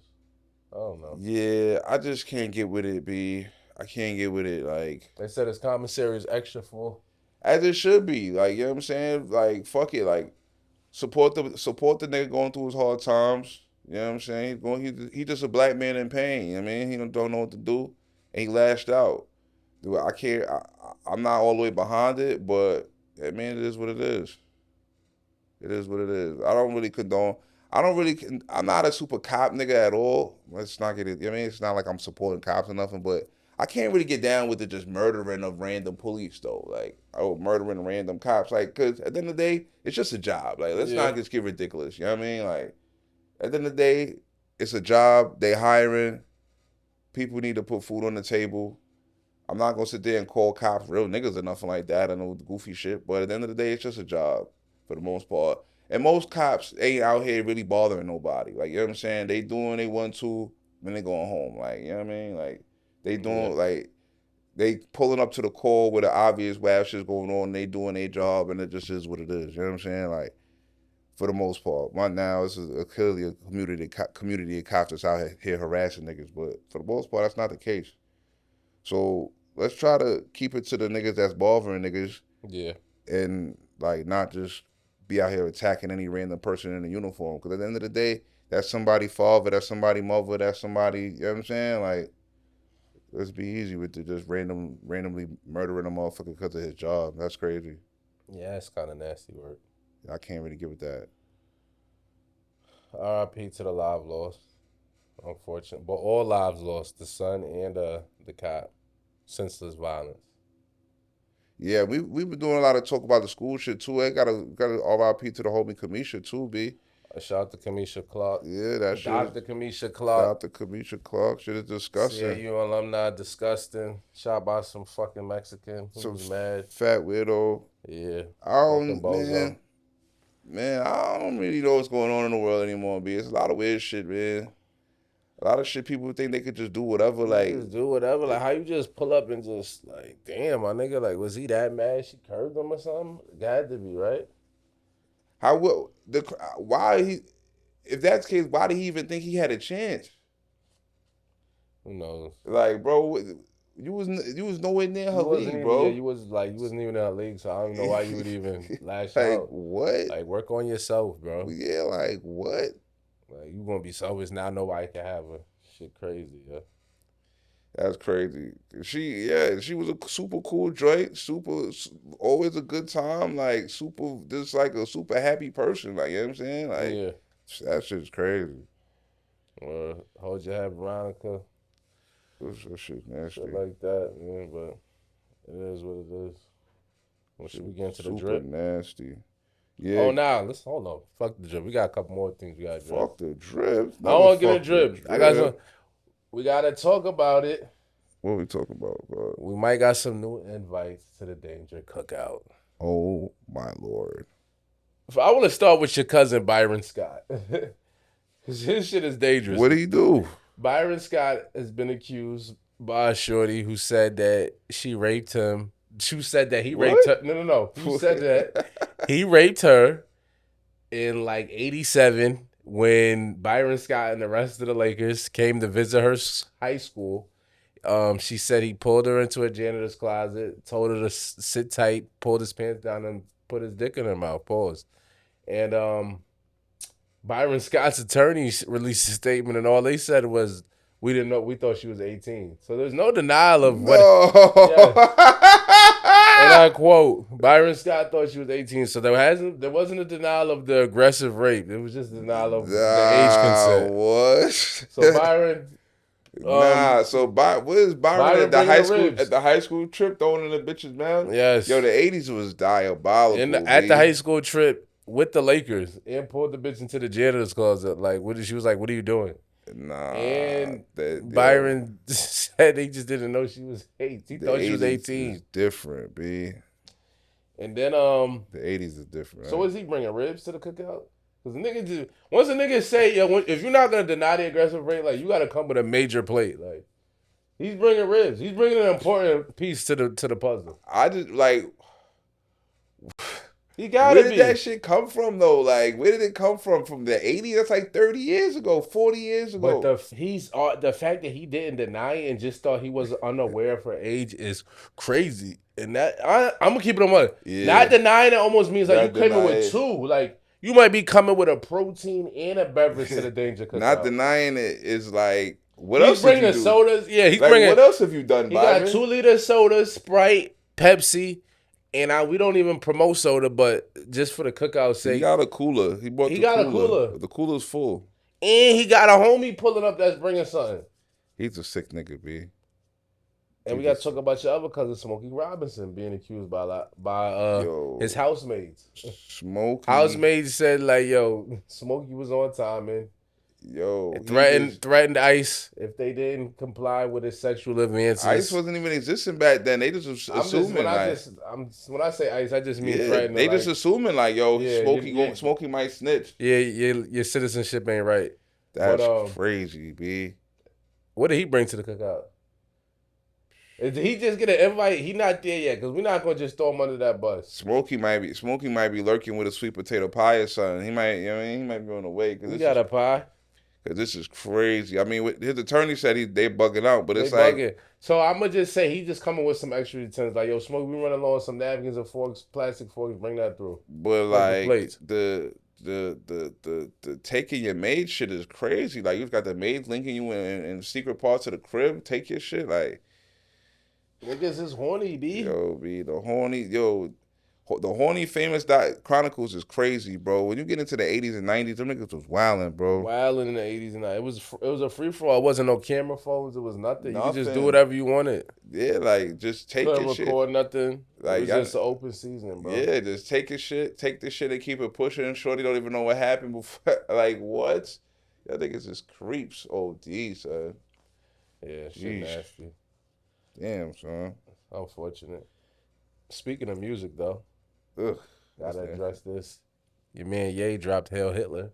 S2: I don't know.
S1: Yeah, I just can't get with it, B. I can't get with it. Like
S2: they said, his commissary is extra full,
S1: as it should be. Like you know what I'm saying. Like fuck it. Like support the nigga going through his hard times. You know what I'm saying. He just a black man in pain. I mean, he don't know what to do, and he lashed out. Dude, I can't. I'm not all the way behind it, but I mean, it is what it is. It is what it is. I don't really condone. I'm not a super cop nigga at all. Let's not get it. I mean, it's not like I'm supporting cops or nothing, but I can't really get down with the just murdering of random police though. Like, murdering random cops. Like, cause at the end of the day, it's just a job. Like, let's not just get ridiculous. You know what I mean? Like, at the end of the day, it's a job. They hiring. People need to put food on the table. I'm not gonna sit there and call cops real niggas or nothing like that. I know goofy shit, but at the end of the day, it's just a job for the most part. And most cops ain't out here really bothering nobody. Like, you know what I'm saying? They doing they want to when they going home. Like, you know what I mean? Like, they doing like they pulling up to the call with the obvious wild shit's going on. They doing their job, and it just is what it is. You know what I'm saying? Like, for the most part, right now this is clearly a community of cops that's out here harassing niggas. But for the most part, that's not the case. So let's try to keep it to the niggas that's bothering niggas.
S2: Yeah.
S1: And like not just be out here attacking any random person in a uniform. Because at the end of the day, that's somebody father, that's somebody mother, that's somebody, you know what I'm saying? Like, let's be easy with the just randomly murdering a motherfucker because of his job. That's crazy.
S2: Yeah, it's kind of nasty work.
S1: I can't really get with that.
S2: R.I.P. to the live lost. Unfortunate. But all lives lost, the son and the cop. Senseless violence.
S1: Yeah, we been doing a lot of talk about the school shit too. I got a R.I.P. to the homie Kamisha too, B.
S2: A shout out to Kamisha Clark.
S1: Yeah, that shit.
S2: Dr. Kamisha Clark.
S1: Dr. Kamisha Clark. Shit is disgusting.
S2: CAU alumni, disgusting. Shot by some fucking Mexican who was mad.
S1: Fat widow.
S2: Yeah.
S1: Man, I don't really know what's going on in the world anymore, B. It's a lot of weird shit, man. A lot of shit people think they could just do whatever, like.
S2: Just do whatever. Like, how you just pull up and just, like, damn, my nigga, like, was he that mad she curved him or something? It had to be, right?
S1: If that's the case, why did he even think he had a chance?
S2: Who knows?
S1: Like, bro, you was nowhere near her league, bro.
S2: Yeah, you wasn't even in her league, so I don't know why you would even lash
S1: like,
S2: out.
S1: What?
S2: Like, work on yourself, bro.
S1: Yeah, like, what?
S2: Like, you gonna be selfish now, nobody can have her. Shit crazy, yeah.
S1: That's crazy. She was a super cool joint, always a good time, like just like a super happy person, like, you know what I'm saying? Like,
S2: yeah.
S1: That shit's crazy.
S2: Hold your head, Veronica.
S1: That shit nasty.
S2: Shit like that, man, but it is what it is. Well, should we get into the drip?
S1: Super nasty. Yeah.
S2: Oh, nah, let's hold on. Fuck the drip. We got a couple more things we got to drip.
S1: Fuck the drip.
S2: I don't want to get a drip. I got some. We got to talk about it.
S1: What we talking about, bro?
S2: We might got some new invites to the Danger Cookout.
S1: Oh, my Lord.
S2: I want to start with your cousin, Byron Scott. Because his shit is dangerous.
S1: What did he do?
S2: Byron Scott has been accused by a shorty who said that she raped him. She said that he raped her. No. Who said that he raped her in like 87 when Byron Scott and the rest of the Lakers came to visit her high school. She said he pulled her into a janitor's closet, told her to sit tight, pulled his pants down, and put his dick in her mouth. Pause. And Byron Scott's attorney released a statement, and all they said was, "We didn't know. We thought she was 18." So there's no denial of what. And I quote: Byron Scott thought she was 18, so there wasn't a denial of the aggressive rape. It was just a denial of the age consent.
S1: What?
S2: So Byron.
S1: What is Byron at the high school trip throwing in the bitch's mouth?
S2: Yes.
S1: Yo, the 80s was diabolical.
S2: At the high school trip with the Lakers, and pulled the bitch into the janitor's closet. Like, she was like, "What are you doing?"
S1: Nah.
S2: And Byron said he just didn't know she was 8. He thought she was 18.
S1: Is different, B.
S2: And then
S1: the 80s is different.
S2: So is he bringing ribs to the cookout? Because once a nigga say, yo, if you're not gonna deny the aggressive rape, like, you gotta come with a major plate. Like, he's bringing ribs. He's bringing an important piece to the puzzle.
S1: I just like.
S2: He gotta
S1: Where did that shit come from though? Like, where did it come from? From the 80s? That's like 30 years ago, 40 years ago.
S2: But the fact that he didn't deny it and just thought he was unaware of her age is crazy. And that I'm gonna keep it on one. Yeah. Not denying it almost means like you coming with two. Like, you might be coming with a protein and a beverage to the Danger Cookout.
S1: Not denying it is like, what
S2: he's
S1: else? He's
S2: bringing sodas. Yeah, he's
S1: like,
S2: bringing.
S1: What else have you done?
S2: He got 2-liter sodas, Sprite, Pepsi. And we don't even promote soda, but just for the cookout's sake.
S1: He got a cooler. He got a cooler. The cooler's full.
S2: And he got a homie pulling up that's bringing something.
S1: He's a sick nigga, B.
S2: And we got to talk about your other cousin, Smokey Robinson, being accused by his housemaids.
S1: Smokey.
S2: Housemaids said, like, yo, Smokey was on time, man.
S1: Yo,
S2: It
S1: he
S2: threatened
S1: just,
S2: ICE if they didn't comply with his sexual advances.
S1: ICE wasn't even existing back then. They just was assuming
S2: when I say ICE, I just mean
S1: yeah,
S2: threatening.
S1: they just
S2: Like,
S1: assuming like, yo,
S2: yeah,
S1: Smokey might snitch.
S2: yeah, your citizenship ain't right.
S1: That's
S2: But
S1: crazy, B.
S2: what did he bring to the cookout? Did he just get an invite? He not there yet because we're not gonna just throw him under that bus.
S1: Smokey might be lurking with a sweet potato pie or something. He might, you know what I mean? He might be on the way
S2: We got a pie.
S1: because this is crazy. I mean, his attorney said they bugging out, but
S2: They
S1: it's like,
S2: bugging. So I'm gonna just say he just coming with some extra utensils. Like, yo, Smoke, we running low on some napkins and forks, plastic forks. Bring that through.
S1: but
S2: Like
S1: like
S2: the
S1: the taking your maid shit is crazy. Like you've got the maids linking you in secret parts of the crib. Take your shit, like
S2: niggas is horny, B.
S1: yo, B. The horny famous chronicles is crazy, bro. When you get into the 80s and 90s, them niggas was wilding, bro.
S2: Wilding in the 80s and 90s. It was a free for all. It wasn't no camera phones. It was nothing. You could just do
S1: Nothing.
S2: whatever you wanted.
S1: Yeah, like just take
S2: Couldn't
S1: your shit.
S2: record nothing.
S1: Like,
S2: It was
S1: y'all-
S2: just an open season, bro.
S1: Yeah, just take your shit, take the shit and keep it pushing. Shorty don't even know what happened before. Like what? I think it's just creeps. OD, son.
S2: Yeah, shit
S1: Yeesh.
S2: nasty.
S1: Damn, son.
S2: Unfortunate. Speaking of music, though,
S1: Ugh.
S2: gotta
S1: That's
S2: address this. Your man Ye dropped Hail Hitler.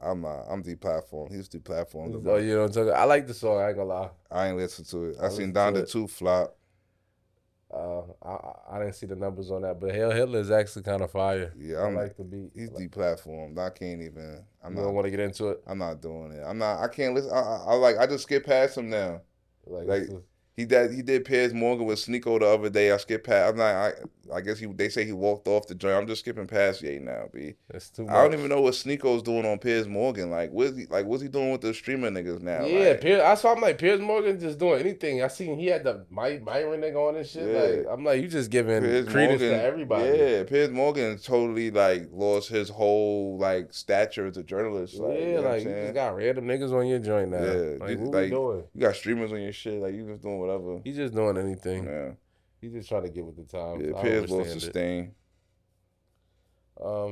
S1: I'm deplatformed. He's deplatformed.
S2: Oh, you know what I'm talking about? I like the song, I ain't gonna lie.
S1: I ain't listen to it. I seen
S2: listened to
S1: Donda
S2: it.
S1: 2 flop.
S2: I didn't see the numbers on that, but Hail Hitler is actually kind of fire.
S1: Yeah,
S2: I like the beat.
S1: He's deplatformed. I can't even.
S2: You don't want to get into it?
S1: I'm not doing it. I can't listen. I just skip past him now. Like, He did Piers Morgan with Sneeko the other day. I skipped past. I'm not. I guess they say he walked off the joint. I'm just skipping past Ye now, B.
S2: That's too much.
S1: I don't even know what Sneeko's doing on Piers Morgan. Like, what's he doing with the streamer niggas now?
S2: Yeah,
S1: Like,
S2: I saw him like Piers Morgan just doing anything. I seen he had the Myron nigga on and shit.
S1: Yeah.
S2: Like, I'm like, you just giving
S1: Piers
S2: credence
S1: Morgan,
S2: to everybody.
S1: Yeah, Piers Morgan totally like lost his whole like stature as a journalist. Like,
S2: Yeah,
S1: you know what I'm
S2: like you
S1: saying?
S2: just got random niggas on your joint now.
S1: Yeah,
S2: Like,
S1: you-
S2: what
S1: like,
S2: we doing?
S1: You got streamers on your shit. Like, you just doing whatever.
S2: He's just doing anything.
S1: Yeah,
S2: He's just trying to get with the times.
S1: yeah.
S2: I
S1: Piers
S2: don't
S1: lost
S2: understand
S1: his
S2: it.
S1: stain.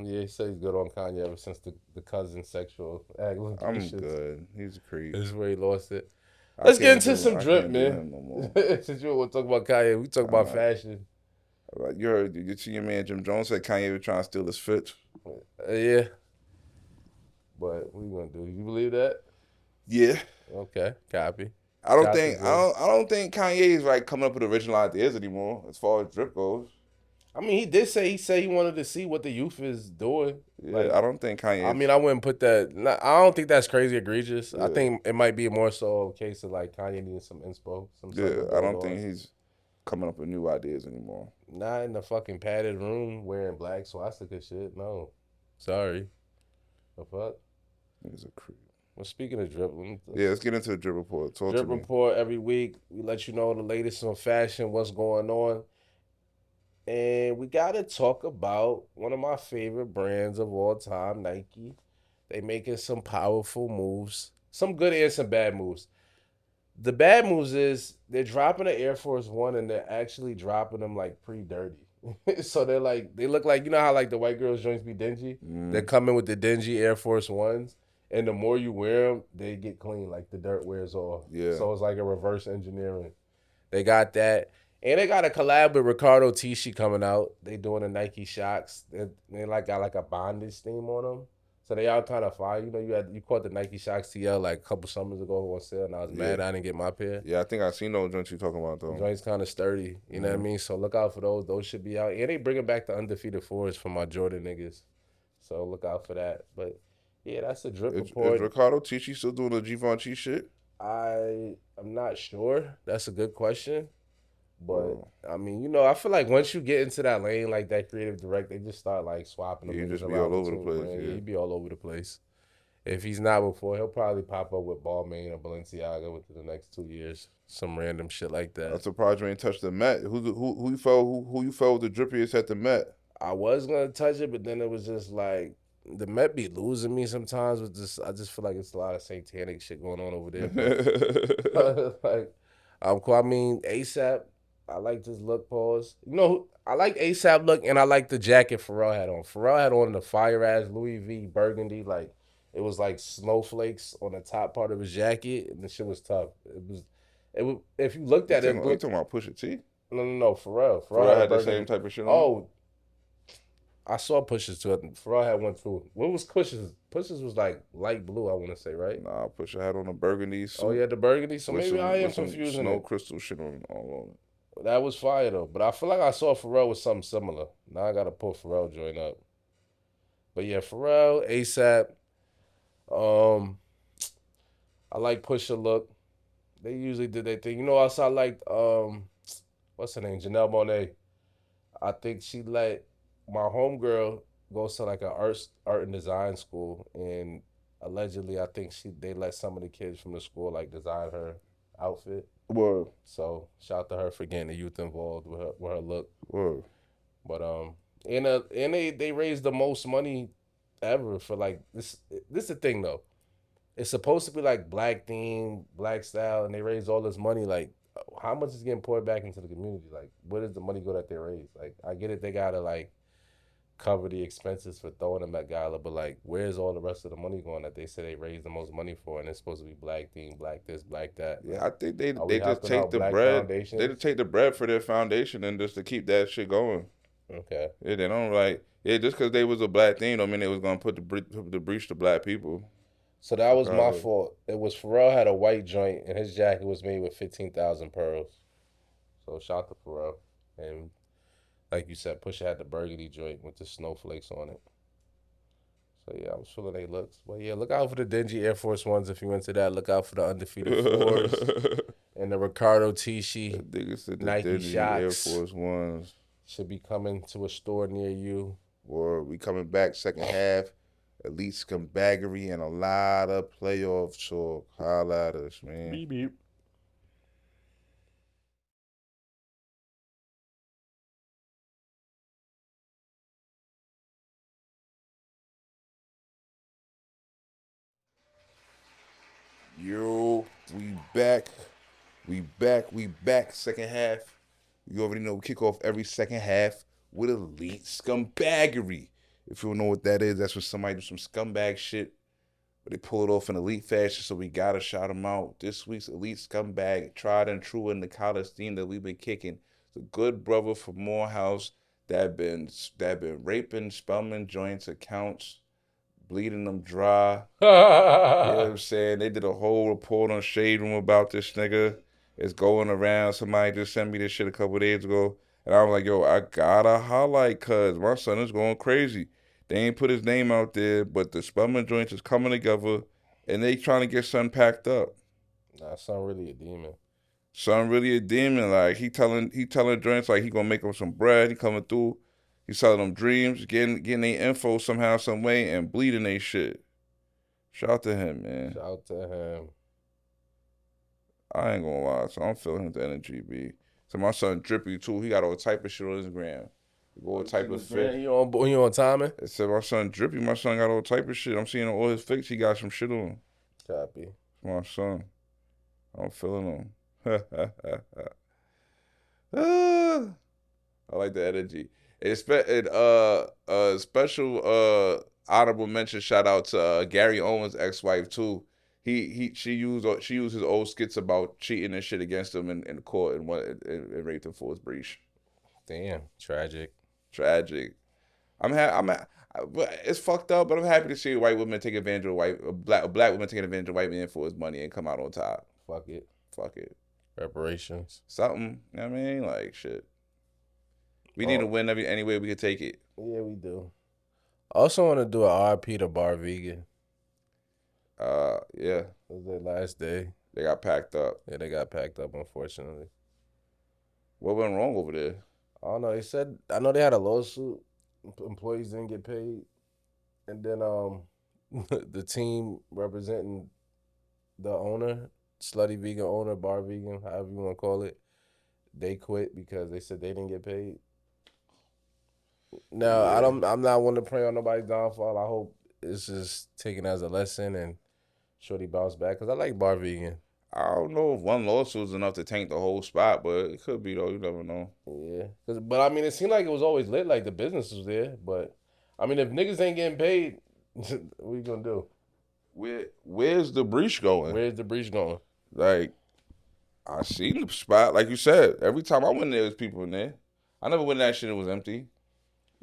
S2: Yeah, he said he's good on Kanye ever since the cousin sexual
S1: I'm
S2: allegations.
S1: good. He's a creep.
S2: This is where he lost it.
S1: I
S2: Let's get
S1: can't
S2: into
S1: do-
S2: some
S1: I
S2: drip,
S1: can't do
S2: man.
S1: him no more.
S2: Since you want to talk about Kanye, we talk about fashion.
S1: Like you see your man Jim Jones said Kanye was trying to steal his fits.
S2: Yeah. But what you gonna do? You believe that?
S1: Yeah,
S2: Okay, copy.
S1: I don't
S2: Copy,
S1: think
S2: bro.
S1: I don't think Kanye is like coming up with original ideas anymore as far as drip goes.
S2: I mean, he did say he wanted to see what the youth is doing.
S1: Yeah,
S2: Like,
S1: I don't think Kanye.
S2: I mean, I wouldn't put that. I don't think that's crazy egregious. I
S1: Yeah.
S2: think it might be more so a case of like Kanye needing some inspo.
S1: I don't think he's coming up with new ideas anymore.
S2: Not in the fucking padded room wearing black swastika shit. No, sorry. The fuck.
S1: Niggas a creep.
S2: Well, speaking of drip,
S1: Yeah, let's get into the drip report. Talk
S2: drip
S1: to me.
S2: report every week. We let you know the latest on fashion, what's going on. And we got to talk about one of my favorite brands of all time, Nike. They making some powerful moves. Some good and some bad moves. The bad moves is they're dropping the Air Force One and they're actually dropping them like pre-dirty. So they look like, you know how like the white girls joints be dingy? They're coming with the dingy Air Force Ones. And the more you wear them, they get clean. Like the dirt wears off.
S1: Yeah.
S2: So it's like a reverse engineering. They got that. And they got a collab with Ricardo Tisci coming out. They doing the Nike Shocks. They like got like a bondage theme on them. So they all kind of fire. You know, you caught the Nike Shocks TL like a couple summers ago on sale, and I was mad I didn't get my pair.
S1: Yeah, I think I seen those joints you talking about though.
S2: The joint's kind of sturdy. You know what I mean? So look out for those. Those should be out. And they bringing back the undefeated fours for my Jordan niggas. So look out for that. But yeah, that's a drip report.
S1: Is Ricardo Tisci still doing the Givenchy shit?
S2: I'm not sure. That's a good question. But I mean, you know, I feel like once you get into that lane, like that creative direct, they just start like swapping them.
S1: You
S2: niggas
S1: just be
S2: around
S1: all over the
S2: between
S1: place,
S2: brands.
S1: yeah.
S2: He'd be all over the place. If he's not before, he'll probably pop up with Balmain or Balenciaga within the next 2 years. Some random shit like that.
S1: I'm surprised you ain't touched the Met. Who you felt with the drippiest at the Met?
S2: I was gonna touch it, but then it was just like the Met be losing me sometimes. With just, I just feel like it's a lot of satanic shit going on over there. But, like, I'm cool. I mean, ASAP. I like this look, pause. You know, I like ASAP look, and I like the jacket Pharrell had on. Pharrell had on the fire ass Louis V burgundy, like It was like snowflakes on the top part of his jacket, and the shit was tough. It was. If you looked at it,
S1: You talking about Pusha T?
S2: no, Pharrell.
S1: Pharrell had the
S2: burgundy.
S1: same type of shit on.
S2: Oh, I saw Pusha's too. Pharrell had one too. What was Pusha's? Pusha's was like light blue, I want to say, right?
S1: Nah, Pusha had on a burgundy suit.
S2: Oh, yeah, the burgundy. So
S1: with
S2: maybe
S1: some,
S2: I am
S1: with some
S2: confusing
S1: snow
S2: it.
S1: crystal shit all on it.
S2: That was fire though. But I feel like I saw Pharrell with something similar. Now I gotta pull Pharrell joint up. But yeah, Pharrell, ASAP. I like Pusha look. They usually did their thing. You know, also I liked what's her name? Janelle Monáe. I think she let my homegirl go to like a art and design school, and allegedly I think they let some of the kids from the school like design her outfit.
S1: Word.
S2: So shout out to her for getting the youth involved with her look.
S1: Word.
S2: But and they raised the most money ever for like this. This is the thing though. It's supposed to be like black theme, black style, and they raise all this money. Like, how much is getting poured back into the community? Like, where does the money go that they raise? Like, I get it, they gotta like cover the expenses for throwing them at Gala, but like, where's all the rest of the money going that they say they raised the most money for? And it's supposed to be black theme, black this, black that.
S1: Yeah, I think they
S2: we
S1: just
S2: helping
S1: take
S2: out
S1: the
S2: black
S1: bread.
S2: foundations?
S1: They just take the bread for their foundation and just to keep that shit going.
S2: Okay.
S1: Yeah, they don't just because they was a black thing don't mean they was gonna put the breach to black people.
S2: So that was my fault. It was Pharrell had a white joint and his jacket was made with 15,000 pearls. So shout to Pharrell. And like you said, Pusha had the burgundy joint with the snowflakes on it. So yeah, I was feeling they looks. But yeah, look out for the dingy Air Force Ones if you into that. Look out for the undefeated fours and the Ricardo Tisci Nike Shocks.
S1: Air Force Ones
S2: should be coming to a store near you.
S1: Or we coming back second half. Elite scumbaggery and a lot of playoff talk. Holla at us, man.
S2: Beep, beep.
S1: Yo, we back. We back. Second half. You already know we kick off every second half with elite scumbaggery. If you don't know what that is, that's when somebody do some scumbag shit, but they pull it off in elite fashion, so we gotta shout them out. This week's elite scumbag, tried and true in the college theme that we've been kicking. The good brother from Morehouse that been raping Spelman joints accounts, bleeding them dry. You know what I'm saying? They did a whole report on Shade Room about this nigga. It's going around. Somebody just sent me this shit a couple days ago. And I was like, yo, I gotta highlight cuz my son is going crazy. They ain't put his name out there, but the Spelman joints is coming together and they trying to get son packed up.
S2: Nah, son really a demon.
S1: Son really a demon. Like he telling joints like he gonna make him some bread. He coming through. He selling them dreams, getting their info somehow, some way, and bleeding they shit. Shout out to him, man.
S2: Shout out to him.
S1: I ain't gonna lie, so I'm feeling his energy, B. So my son Drippy too. He got all type of shit on his gram. All type of fit.
S2: He on timing?
S1: It said my son Drippy. My son got all type of shit. I'm seeing all his flicks. He got some shit on.
S2: Copy.
S1: My son. I'm feeling him. I like the energy. Special honorable mention shout out to Gary Owens' ex-wife too. She used his old skits about cheating and shit against him in court and raped him for his breach.
S2: Damn, tragic.
S1: It's fucked up, but I'm happy to see a white woman take advantage of a black woman taking advantage of white men for his money and come out on top.
S2: Fuck it.
S1: Reparations. Something. You know what I mean? Like shit. We need to win any way we could take it.
S2: Yeah, we do. I also want to do an RP to Bar Vegan.
S1: Yeah.
S2: It was their last day.
S1: They got packed up.
S2: Yeah, they got packed up, unfortunately.
S1: What went wrong over there?
S2: I don't know. They said, I know they had a lawsuit. Employees didn't get paid. And then the team representing the owner, Slutty Vegan owner, Bar Vegan, however you want to call it, they quit because they said they didn't get paid. Now, yeah. I'm not one to pray on nobody's downfall. I hope it's just taken as a lesson and Shorty bounce back because I like Bar Vegan.
S1: I don't know if one lawsuit is enough to tank the whole spot, but it could be though. You never know.
S2: Yeah, but I mean, it seemed like it was always lit, like the business was there. But I mean, if niggas ain't getting paid, what you gonna do?
S1: Where's the breach going?
S2: Where's the breach going?
S1: Like, I seen the spot, like you said. Every time I went there, was people in there. I never went in that shit, it was empty.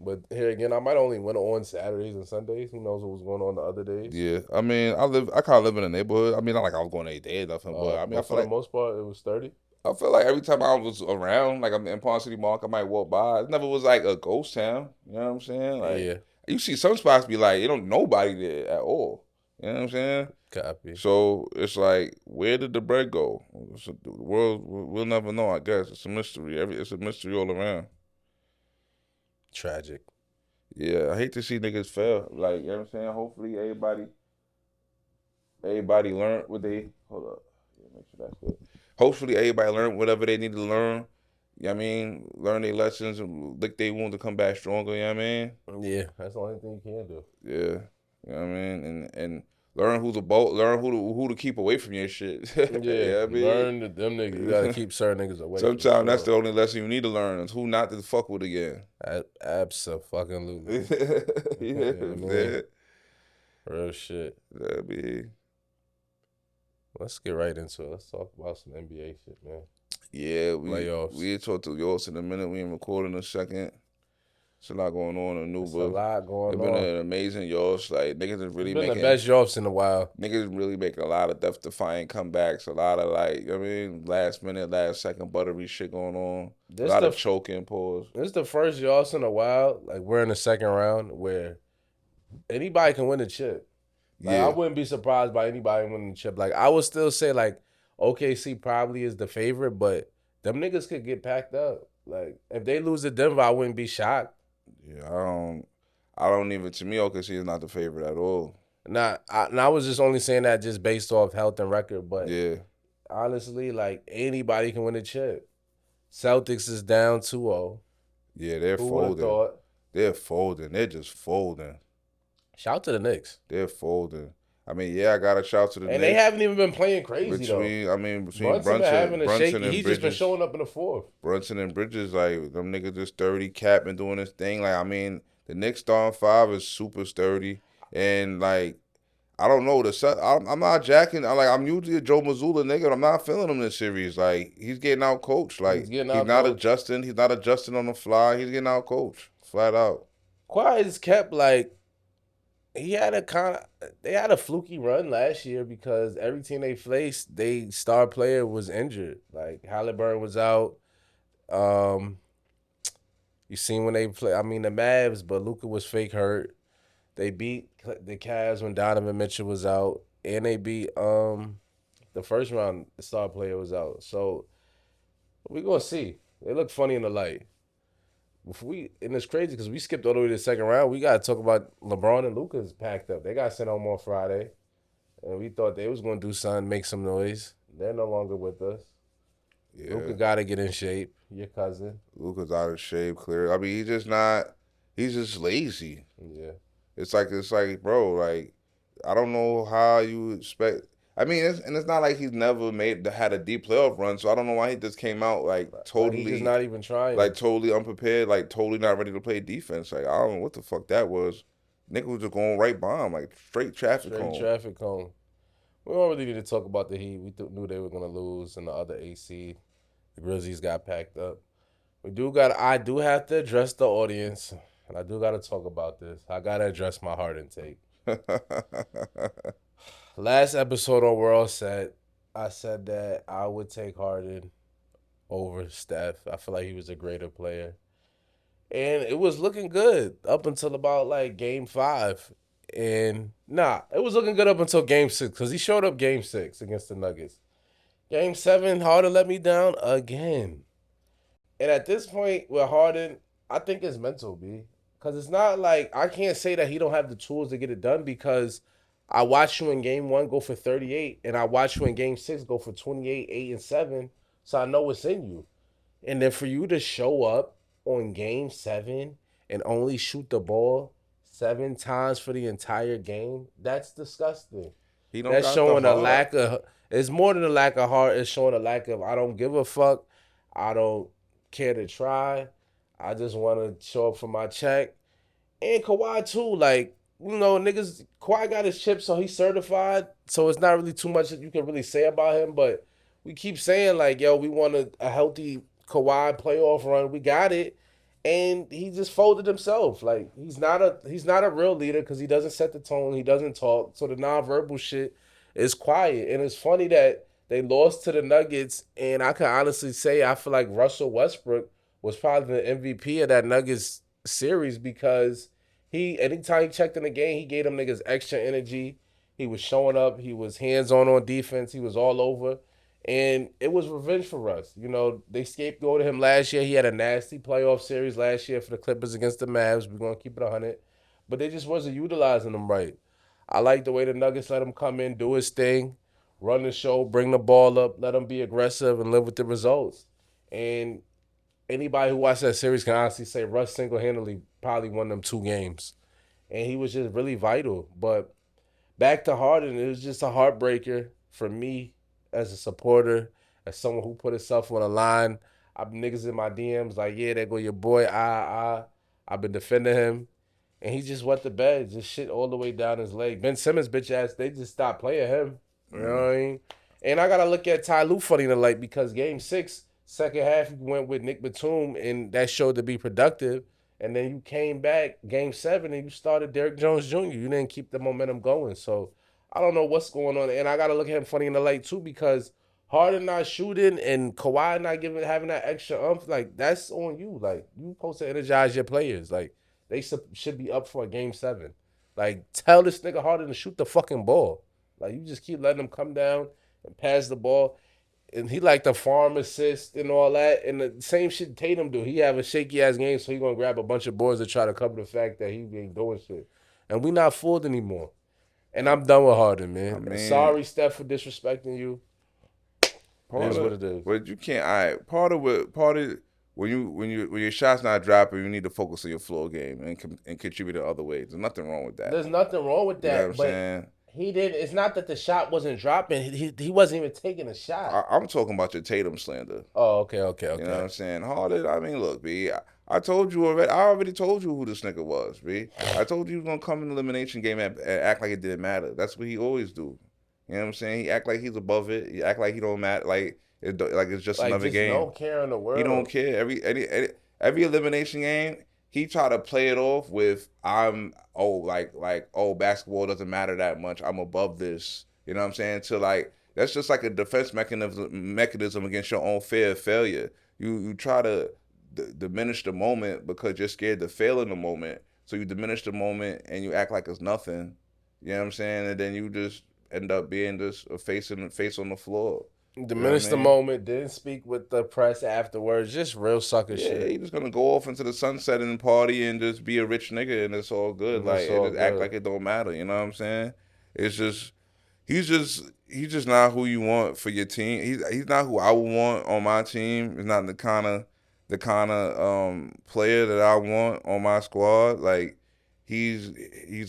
S2: But here again, I might only went on Saturdays and Sundays. Who knows what was going on the other days?
S1: Yeah, I mean, I kind of live in a neighborhood. I mean, not like I was going every day or nothing, but I mean, I
S2: But
S1: feel
S2: for the
S1: like
S2: most part, it was 30.
S1: I feel like every time I was around, like I'm in Palm City Mark, I might walk by. It never was like a ghost town. You know what I'm saying? Like,
S2: Yeah.
S1: you see some spots be like, you don't nobody there at all. You know what I'm saying?
S2: Copy.
S1: So it's like, where did the bread go? The world, we'll never know. I guess it's a mystery. It's a mystery all around.
S2: Tragic.
S1: Yeah, I hate to see niggas fail. Like, you know what I'm saying? Hopefully everybody learned what they, hold up. Yeah, make sure that's good. Hopefully everybody learned whatever they need to learn. You know what I mean? Learn their lessons and lick their wound to come back stronger, you know what I mean?
S2: Yeah, that's the only thing you can do.
S1: Yeah. You know what I mean? And learn who to keep away from your shit.
S2: Yeah,
S1: You know what I mean?
S2: learn that them niggas. You gotta keep certain niggas away.
S1: Sometimes that's the only lesson you need to learn is who not to fuck with again.
S2: Absolutely.
S1: Yeah, man.
S2: Real shit.
S1: That be.
S2: Let's get right into it. Let's talk about some NBA shit, man.
S1: Yeah,
S2: Playoffs.
S1: we talk to yours in a minute. We ain't recording a second. It's a lot going on in
S2: There's a
S1: Nuba.
S2: lot going
S1: It's
S2: on.
S1: been an amazing yours. Like niggas is really
S2: It's been
S1: making
S2: the best jobs in a while.
S1: niggas really making a lot of death defying comebacks. A lot of like, you know what I mean, last minute, last second buttery shit going on.
S2: This
S1: a lot
S2: the-
S1: of choking pause.
S2: This is the first jobs in a while. Like we're in the second round where anybody can win the chip. Like,
S1: Yeah.
S2: I wouldn't be surprised by anybody winning the chip. Like I would still say like OKC probably is the favorite, but them niggas could get packed up. Like if they lose to Denver, I wouldn't be shocked.
S1: Yeah, I don't even, to me, OKC is not the favorite at all.
S2: I was just only saying that just based off health and record, but
S1: Yeah.
S2: honestly, like anybody can win the chip. Celtics is down 2-0.
S1: Yeah, they're
S2: Who would have
S1: folding.
S2: thought?
S1: They're folding. They're just folding.
S2: Shout to the Knicks.
S1: They're folding. I mean, yeah, I got to shout to the
S2: And
S1: Knicks.
S2: they haven't even been playing crazy though.
S1: Between
S2: Brunson been having a shake.
S1: and
S2: He's
S1: Bridges.
S2: just been showing up in the fourth.
S1: Brunson and Bridges, like, them niggas just sturdy, Cap and doing this thing. Like, I mean, the Knicks starting five is super sturdy. And, like, I don't know. I'm not jacking. I'm usually a Joe Mazzulla nigga, but I'm not feeling him this series. Like, he's getting out coached. Like,
S2: He's
S1: not
S2: out-coached.
S1: adjusting. He's not adjusting on the fly. He's getting out coached. Flat out.
S2: Kawhi is kept like they had a fluky run last year because every team they faced, they star player was injured. Like Halliburton was out. You seen when they play. I mean the Mavs, but Luka was fake hurt. They beat the Cavs when Donovan Mitchell was out, and they beat the first round. The star player was out. So we gonna see. They look funny in the light. And it's crazy because we skipped all the way to the second round. We got to talk about LeBron and Luka's packed up. They got sent home on Friday, and we thought they was going to do something, make some noise. They're no longer with us.
S1: Yeah.
S2: Luka got to get in shape. Your cousin.
S1: Luka's out of shape, clear. I mean, he's just lazy.
S2: Yeah.
S1: It's like, bro, like, I don't know how you expect. I mean, it's not like he's never had a deep playoff run, so I don't know why he just came out like totally,
S2: He's not even trying.
S1: like totally unprepared, like totally not ready to play defense. Like I don't know what the fuck that was. Nigga was just going right by him, like straight traffic cone.
S2: traffic cone. We don't really need to talk about the Heat. We knew they were gonna lose in the other AC. The Grizzlies got packed up. I do have to address the audience, and I do got to talk about this. I gotta address my heart intake. Last episode on World Set, I said that I would take Harden over Steph. I feel like he was a greater player. And it was looking good up until about like game 5. And it was looking good up until game 6 because he showed up game 6 against the Nuggets. Game 7, Harden let me down again. And at this point with Harden, I think it's mental, B. Because it's not like I can't say that he don't have the tools to get it done because I watched you in game 1 go for 38 and I watched you in game 6 go for 28, 8, and 7. So I know what's in you. And then for you to show up on game 7 and only shoot the ball 7 times for the entire game, that's disgusting. That's showing a lack of, it's more than a lack of heart. It's showing a lack of, I don't give a fuck. I don't care to try. I just want to show up for my check. And Kawhi too, like, niggas, Kawhi got his chip, so he's certified. So it's not really too much that you can really say about him. But we keep saying, like, yo, we want a healthy Kawhi playoff run. We got it. And he just folded himself. Like, he's not a real leader because he doesn't set the tone. He doesn't talk. So the nonverbal shit is quiet. And it's funny that they lost to the Nuggets. And I can honestly say I feel like Russell Westbrook was probably the MVP of that Nuggets series because anytime he checked in the game, he gave them niggas extra energy. He was showing up. He was hands-on defense. He was all over. And it was revenge for Russ. They scapegoated him last year. He had a nasty playoff series last year for the Clippers against the Mavs. We're going to keep it 100. But they just wasn't utilizing him right. I like the way the Nuggets let him come in, do his thing, run the show, bring the ball up, let him be aggressive, and live with the results. And anybody who watched that series can honestly say Russ single-handedly probably won them 2 games. And he was just really vital. But back to Harden, it was just a heartbreaker for me as a supporter, as someone who put himself on the line. I've been niggas in my DMs like, yeah, there go your boy. I've been defending him. And he just wet the bed, just shit all the way down his leg. Ben Simmons, bitch ass, they just stopped playing him. You know what I mean? And I got to look at Ty Lue funny tonight because game 6, second half, you went with Nick Batum, and that showed to be productive. And then you came back game 7 and you started Derrick Jones Jr. You didn't keep the momentum going. So I don't know what's going on. And I got to look at him funny in the light too because Harden not shooting and Kawhi not having that extra umph. Like, that's on you. Like, you supposed to energize your players. Like, they should be up for a game 7. Like, tell this nigga Harden to shoot the fucking ball. Like, you just keep letting him come down and pass the ball. And he like the farm assist and all that. And the same shit Tatum do. He have a shaky-ass game, so he going to grab a bunch of boards to try to cover the fact that he ain't doing shit. And we not fooled anymore. And I'm done with Harden, man. Sorry, Steph, for disrespecting you. It is what it is.
S1: But you can't. Part of when your shot's not dropping, you need to focus on your floor game and contribute in other ways. There's nothing wrong with that.
S2: There's nothing wrong with that.
S1: You know what I'm saying?
S2: He didn't. It's not that the shot wasn't dropping. He wasn't even taking a shot.
S1: I'm talking about your Tatum slander.
S2: Oh, okay.
S1: You know what I'm saying? Harden. I mean, look, B. I told you already. I already told you who this nigga was, B. I told you he was gonna come in the elimination game and act like it didn't matter. That's what he always do. You know what I'm saying? He act like he's above it. He act like he don't matter. Like it's just another game.
S2: Don't care in the world.
S1: He don't care. Every elimination game, he try to play it off with basketball doesn't matter that much. I'm above this. You know what I'm saying? So like that's just like a defense mechanism against your own fear of failure. You try to diminish the moment because you're scared to fail in the moment. So you diminish the moment and you act like it's nothing. You know what I'm saying? And then you just end up being just a face on the floor.
S2: Diminish the moment, didn't speak with the press afterwards. Just real sucker shit.
S1: Yeah, he just gonna go off into the sunset and party and just be a rich nigga and it's all good. Act like it don't matter. You know what I'm saying? It's just he's just not who you want for your team. He's not who I would want on my team. He's not the kind of player that I want on my squad. Like he's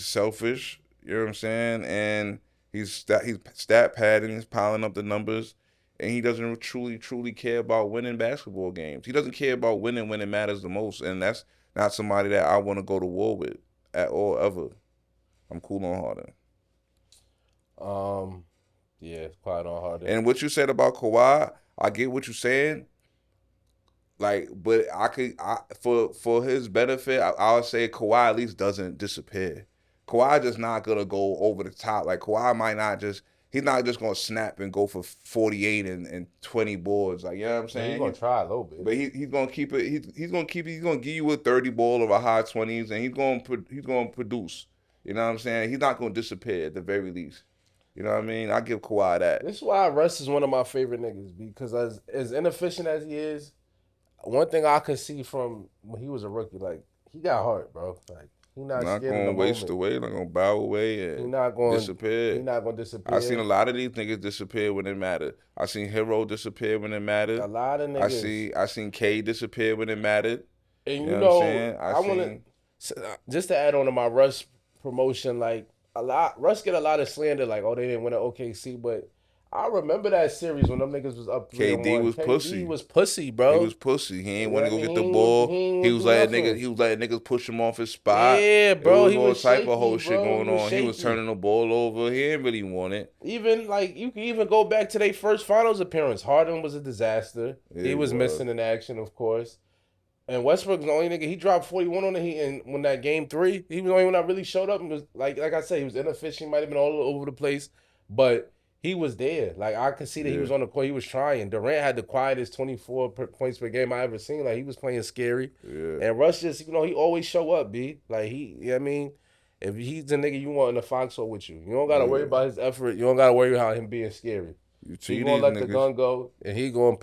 S1: selfish. You know what I'm saying? And he's stat padding. He's piling up the numbers. And he doesn't truly care about winning basketball games. He doesn't care about winning when it matters the most. And that's not somebody that I want to go to war with at all, ever. I'm cool on
S2: Harden. Yeah, quiet on Harden.
S1: And what you said about Kawhi, I get what you're saying. Like, but for his benefit, I would say Kawhi at least doesn't disappear. Kawhi just not gonna go over the top. Like Kawhi might not just. He's not just gonna snap and go for 48 and 20 boards. Like, you know what I'm saying?
S2: He's gonna try a little bit,
S1: but he's gonna keep it. He's gonna give you a 30 ball or a high 20s, and he's gonna produce. You know what I'm saying? He's not gonna disappear at the very least. You know what I mean? I give Kawhi that.
S2: This is why Russ is one of my favorite niggas because as inefficient as he is, one thing I could see from when he was a rookie, like he got heart, bro. Like. He's not
S1: gonna waste away, not gonna bow away and disappear.
S2: He's not gonna disappear.
S1: I seen a lot of these niggas disappear when it mattered. I seen Hero disappear when it mattered.
S2: A lot of niggas.
S1: I seen K disappear when it mattered.
S2: And you know what I'm saying? Just to add on to my Russ promotion, like Russ get a lot of slander, like, oh, they didn't win at OKC, but I remember that series when them niggas was up 3-1.
S1: KD was
S2: KD
S1: pussy.
S2: was pussy, bro.
S1: He was pussy. He ain't
S2: Yeah,
S1: want
S2: I
S1: to go
S2: mean,
S1: get
S2: he
S1: the
S2: ain't
S1: ball.
S2: he ain't
S1: He
S2: do
S1: was letting
S2: nothing.
S1: niggas. He was letting niggas push him off his spot.
S2: Yeah, bro,
S1: It was
S2: he
S1: all
S2: was
S1: type
S2: shaky,
S1: of whole shit
S2: bro.
S1: going
S2: He was
S1: on. He was
S2: shaky.
S1: turning the ball over. He didn't really want it.
S2: Even like you can even go back to their first finals appearance. Harden was a disaster.
S1: Yeah,
S2: he was missing in action, of course. And Westbrook's the only nigga. He dropped 41 on the Heat, and when that game 3, he was the only one that really showed up. And was like I said, he was inefficient. He might have been all over the place, but he was there. Like I could see that he was on the court. He was trying. Durant had the quietest 24 points per game I ever seen. Like he was playing scary.
S1: Yeah.
S2: And Russ just, he always show up. B like he, you know what I mean. If he's the nigga you want in the foxhole with you, you don't gotta worry about his effort. You don't gotta worry about him being scary.
S1: You
S2: So
S1: see
S2: you gonna
S1: these
S2: let the
S1: niggas.
S2: gun go, and he gonna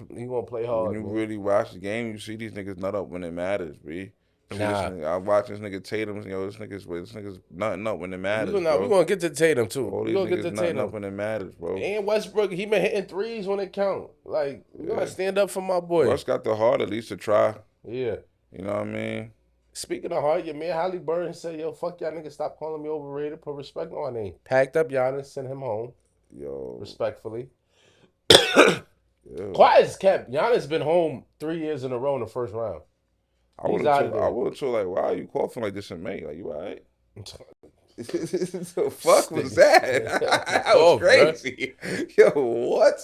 S2: play hard.
S1: When you
S2: man.
S1: really watch the game, you see these niggas nut up when it matters, b.
S2: Nah.
S1: I watch this nigga Tatum. This nigga's nutting up when it matters,
S2: We're
S1: bro.
S2: gonna get to Tatum too.
S1: All
S2: We're
S1: these
S2: gonna get
S1: niggas
S2: to
S1: nutting up
S2: Tatum.
S1: when it matters, bro.
S2: And Westbrook, he been hitting threes when it count. Like, we gotta stand up for my boy.
S1: Russ got the heart at least to try.
S2: Yeah.
S1: You know what I mean?
S2: Speaking of heart, your man Halliburton said, yo, fuck y'all niggas, stop calling me overrated. Put respect on my name. Packed up Giannis, sent him home.
S1: Yo.
S2: Respectfully.
S1: Yeah.
S2: Quiet as kept. Giannis been home 3 years in a row in the first round.
S1: I would
S2: He's outta
S1: have
S2: there.
S1: told like, why are you coughing like this in May? Like, you all right? The fuck was that? That
S2: Oh,
S1: was crazy. Yo, what?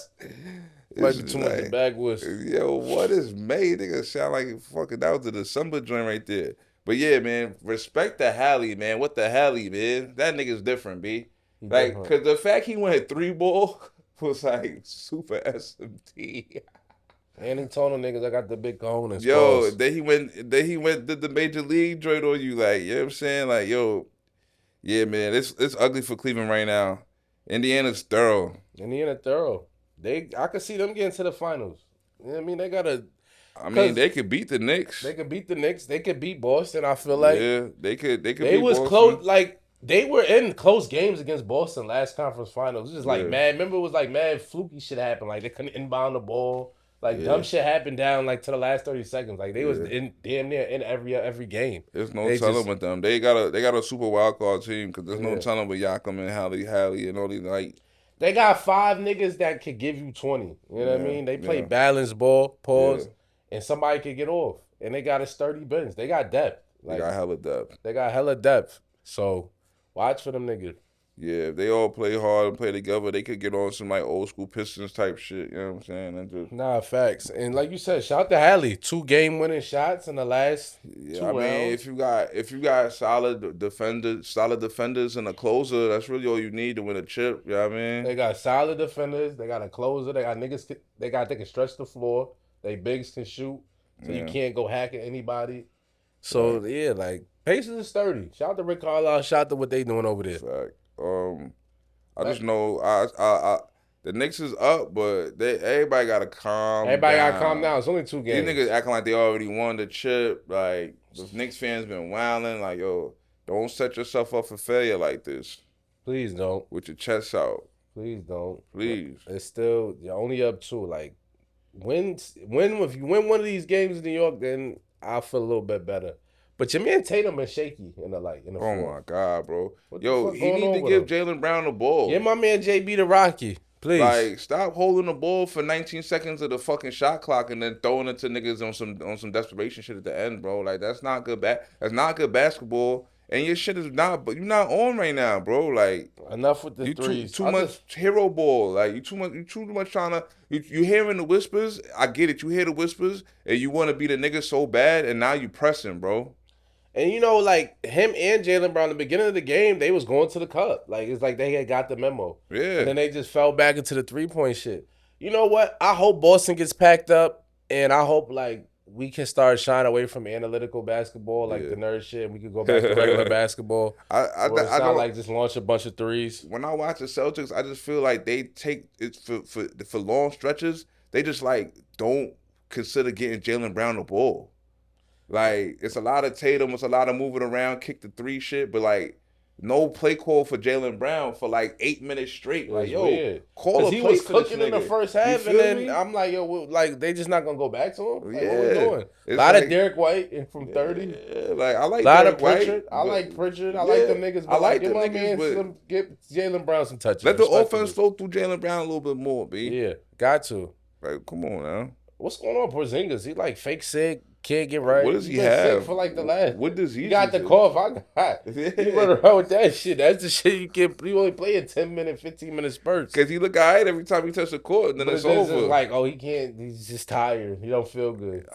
S2: Might
S1: It's
S2: be too much
S1: like-
S2: in backwoods.
S1: Yo, what is May? Nigga sound like fucking, that was the December joint right there. But yeah, man, respect to Hallie, man. What the Hallie, man? That nigga's different, B.
S2: He
S1: Like,
S2: different.
S1: cause the fact he went 3-ball was like super SMT.
S2: And he told them niggas, I got the big cojones.
S1: Yo,
S2: Pause.
S1: then he went did the major league joint on you, like, you know what I'm saying? Like, yo, yeah, man, it's ugly for Cleveland right now. Indiana's thorough.
S2: Indiana thorough. I could see them getting to the finals. You know what I mean? They gotta.
S1: I mean, they could beat the Knicks.
S2: They could beat the Knicks. They could beat Boston. I feel like
S1: yeah, they could. They
S2: they
S1: beat
S2: was
S1: Boston.
S2: close. Like they were in close games against Boston last conference finals. It was just like
S1: Yeah.
S2: mad. Remember, it was like mad fluky shit happened. Like they couldn't inbound the ball. Like dumb shit happened down like to the last 30 seconds. Like they was in damn near in every game.
S1: There's no
S2: They
S1: telling
S2: just-
S1: with them. They got a super wild card team because there's no
S2: Yeah.
S1: telling with Yakam and Hallie and all these, like.
S2: They got 5 niggas that could give you 20. You know what I
S1: Yeah,
S2: mean? They play
S1: yeah.
S2: balanced ball, pause,
S1: Yeah.
S2: and somebody could get off. And they got a sturdy bench. They got depth.
S1: They
S2: Like
S1: got hella depth.
S2: they got hella depth. So watch for them niggas.
S1: Yeah, if they all play hard and play together, they could get on some like old school Pistons type shit. You know what I'm saying? And just,
S2: Nah, facts. And like you said, shout out to Hallie. 2 game-winning shots in the last 2
S1: yeah, I mean,
S2: rounds.
S1: if you got solid defenders and a closer, that's really all you need to win a chip. You know what I mean?
S2: They got solid defenders. They got a closer. They got niggas. They can stretch the floor. They bigs can shoot. So you
S1: Yeah.
S2: can't go hacking anybody. So yeah, like Pacers is sturdy. Shout out to Rick Carlisle. Shout out to what they doing over there.
S1: Fact. I just know the Knicks is up, but everybody gotta calm.
S2: Everybody
S1: down.
S2: gotta calm down. It's only 2
S1: These
S2: games.
S1: niggas acting like they already won the chip. Like the Knicks fans been wilding. Like, yo, don't set yourself up for failure like this
S2: Please don't.
S1: with your chest out.
S2: Please don't.
S1: Please.
S2: It's still you're only up 2. Like if you win one of these games in New York, then I'll feel a little bit better. But your man Tatum is shaky in the
S1: Oh
S2: floor.
S1: my God, bro.
S2: What the
S1: Yo,
S2: fuck
S1: he
S2: going
S1: need
S2: on
S1: to
S2: with
S1: give Jalen Brown the ball.
S2: Get my man JB the Rocky, please.
S1: Like, stop holding the ball for 19 seconds of the fucking shot clock and then throwing it to niggas on some desperation shit at the end, bro. Like, that's not good. That's not good basketball. And your shit is not. But you're not on right now, bro. Like,
S2: Enough with the
S1: you
S2: threes.
S1: too much hero ball. Like, you too much trying to. You hearing the whispers. I get it. You hear the whispers, and you want to be the nigga so bad, and now you pressing, bro.
S2: And like him and Jalen Brown, the beginning of the game, they was going to the cup. Like it's like they had got the memo.
S1: Yeah.
S2: And then they just fell back into the 3-point shit. You know what? I hope Boston gets packed up, and I hope like we can start shying away from analytical basketball, like the nerd shit. And we could go back to regular basketball.
S1: I
S2: I
S1: don't
S2: like just launch a bunch of threes.
S1: When I watch the Celtics, I just feel like they take it for long stretches. They just like don't consider getting Jalen Brown the ball. Like, it's a lot of Tatum, it's a lot of moving around, kick the 3 shit, but like no play call for Jaylen Brown for like 8 minutes straight. Like, yo,
S2: weird.
S1: call a
S2: he
S1: play
S2: was
S1: for this
S2: cooking in the
S1: nigga.
S2: first
S1: You
S2: half, and
S1: feel
S2: then
S1: me?
S2: I'm like, yo, like they just not gonna go back to him. Like,
S1: Yeah.
S2: what we doing? A
S1: It's
S2: lot
S1: like-
S2: of Derek White from 30.
S1: Yeah, like I like
S2: A lot
S1: Derek
S2: of Pritchard.
S1: White,
S2: I
S1: but-
S2: like Pritchard. I
S1: yeah,
S2: like them niggas. But
S1: I like
S2: give
S1: them
S2: my
S1: niggas,
S2: man
S1: but
S2: give Jaylen Brown some touches.
S1: let the
S2: respectfully.
S1: offense flow through Jaylen Brown a little bit more, B.
S2: Yeah, got to.
S1: Like, come on now.
S2: What's going on, Porzingis? He like fake sick, can't get right.
S1: What does he
S2: been
S1: have?
S2: Sick for like the last.
S1: What disease?
S2: He got
S1: is
S2: the
S1: it?
S2: cough. I got.
S1: Yeah.
S2: He run around with that shit. That's the shit you get. You only play in 10-minute, 15-minute spurts.
S1: Cause he look alright every time he touch the court, and then
S2: But
S1: it's
S2: just
S1: over.
S2: like, oh, he can't. He's just tired. He don't feel good.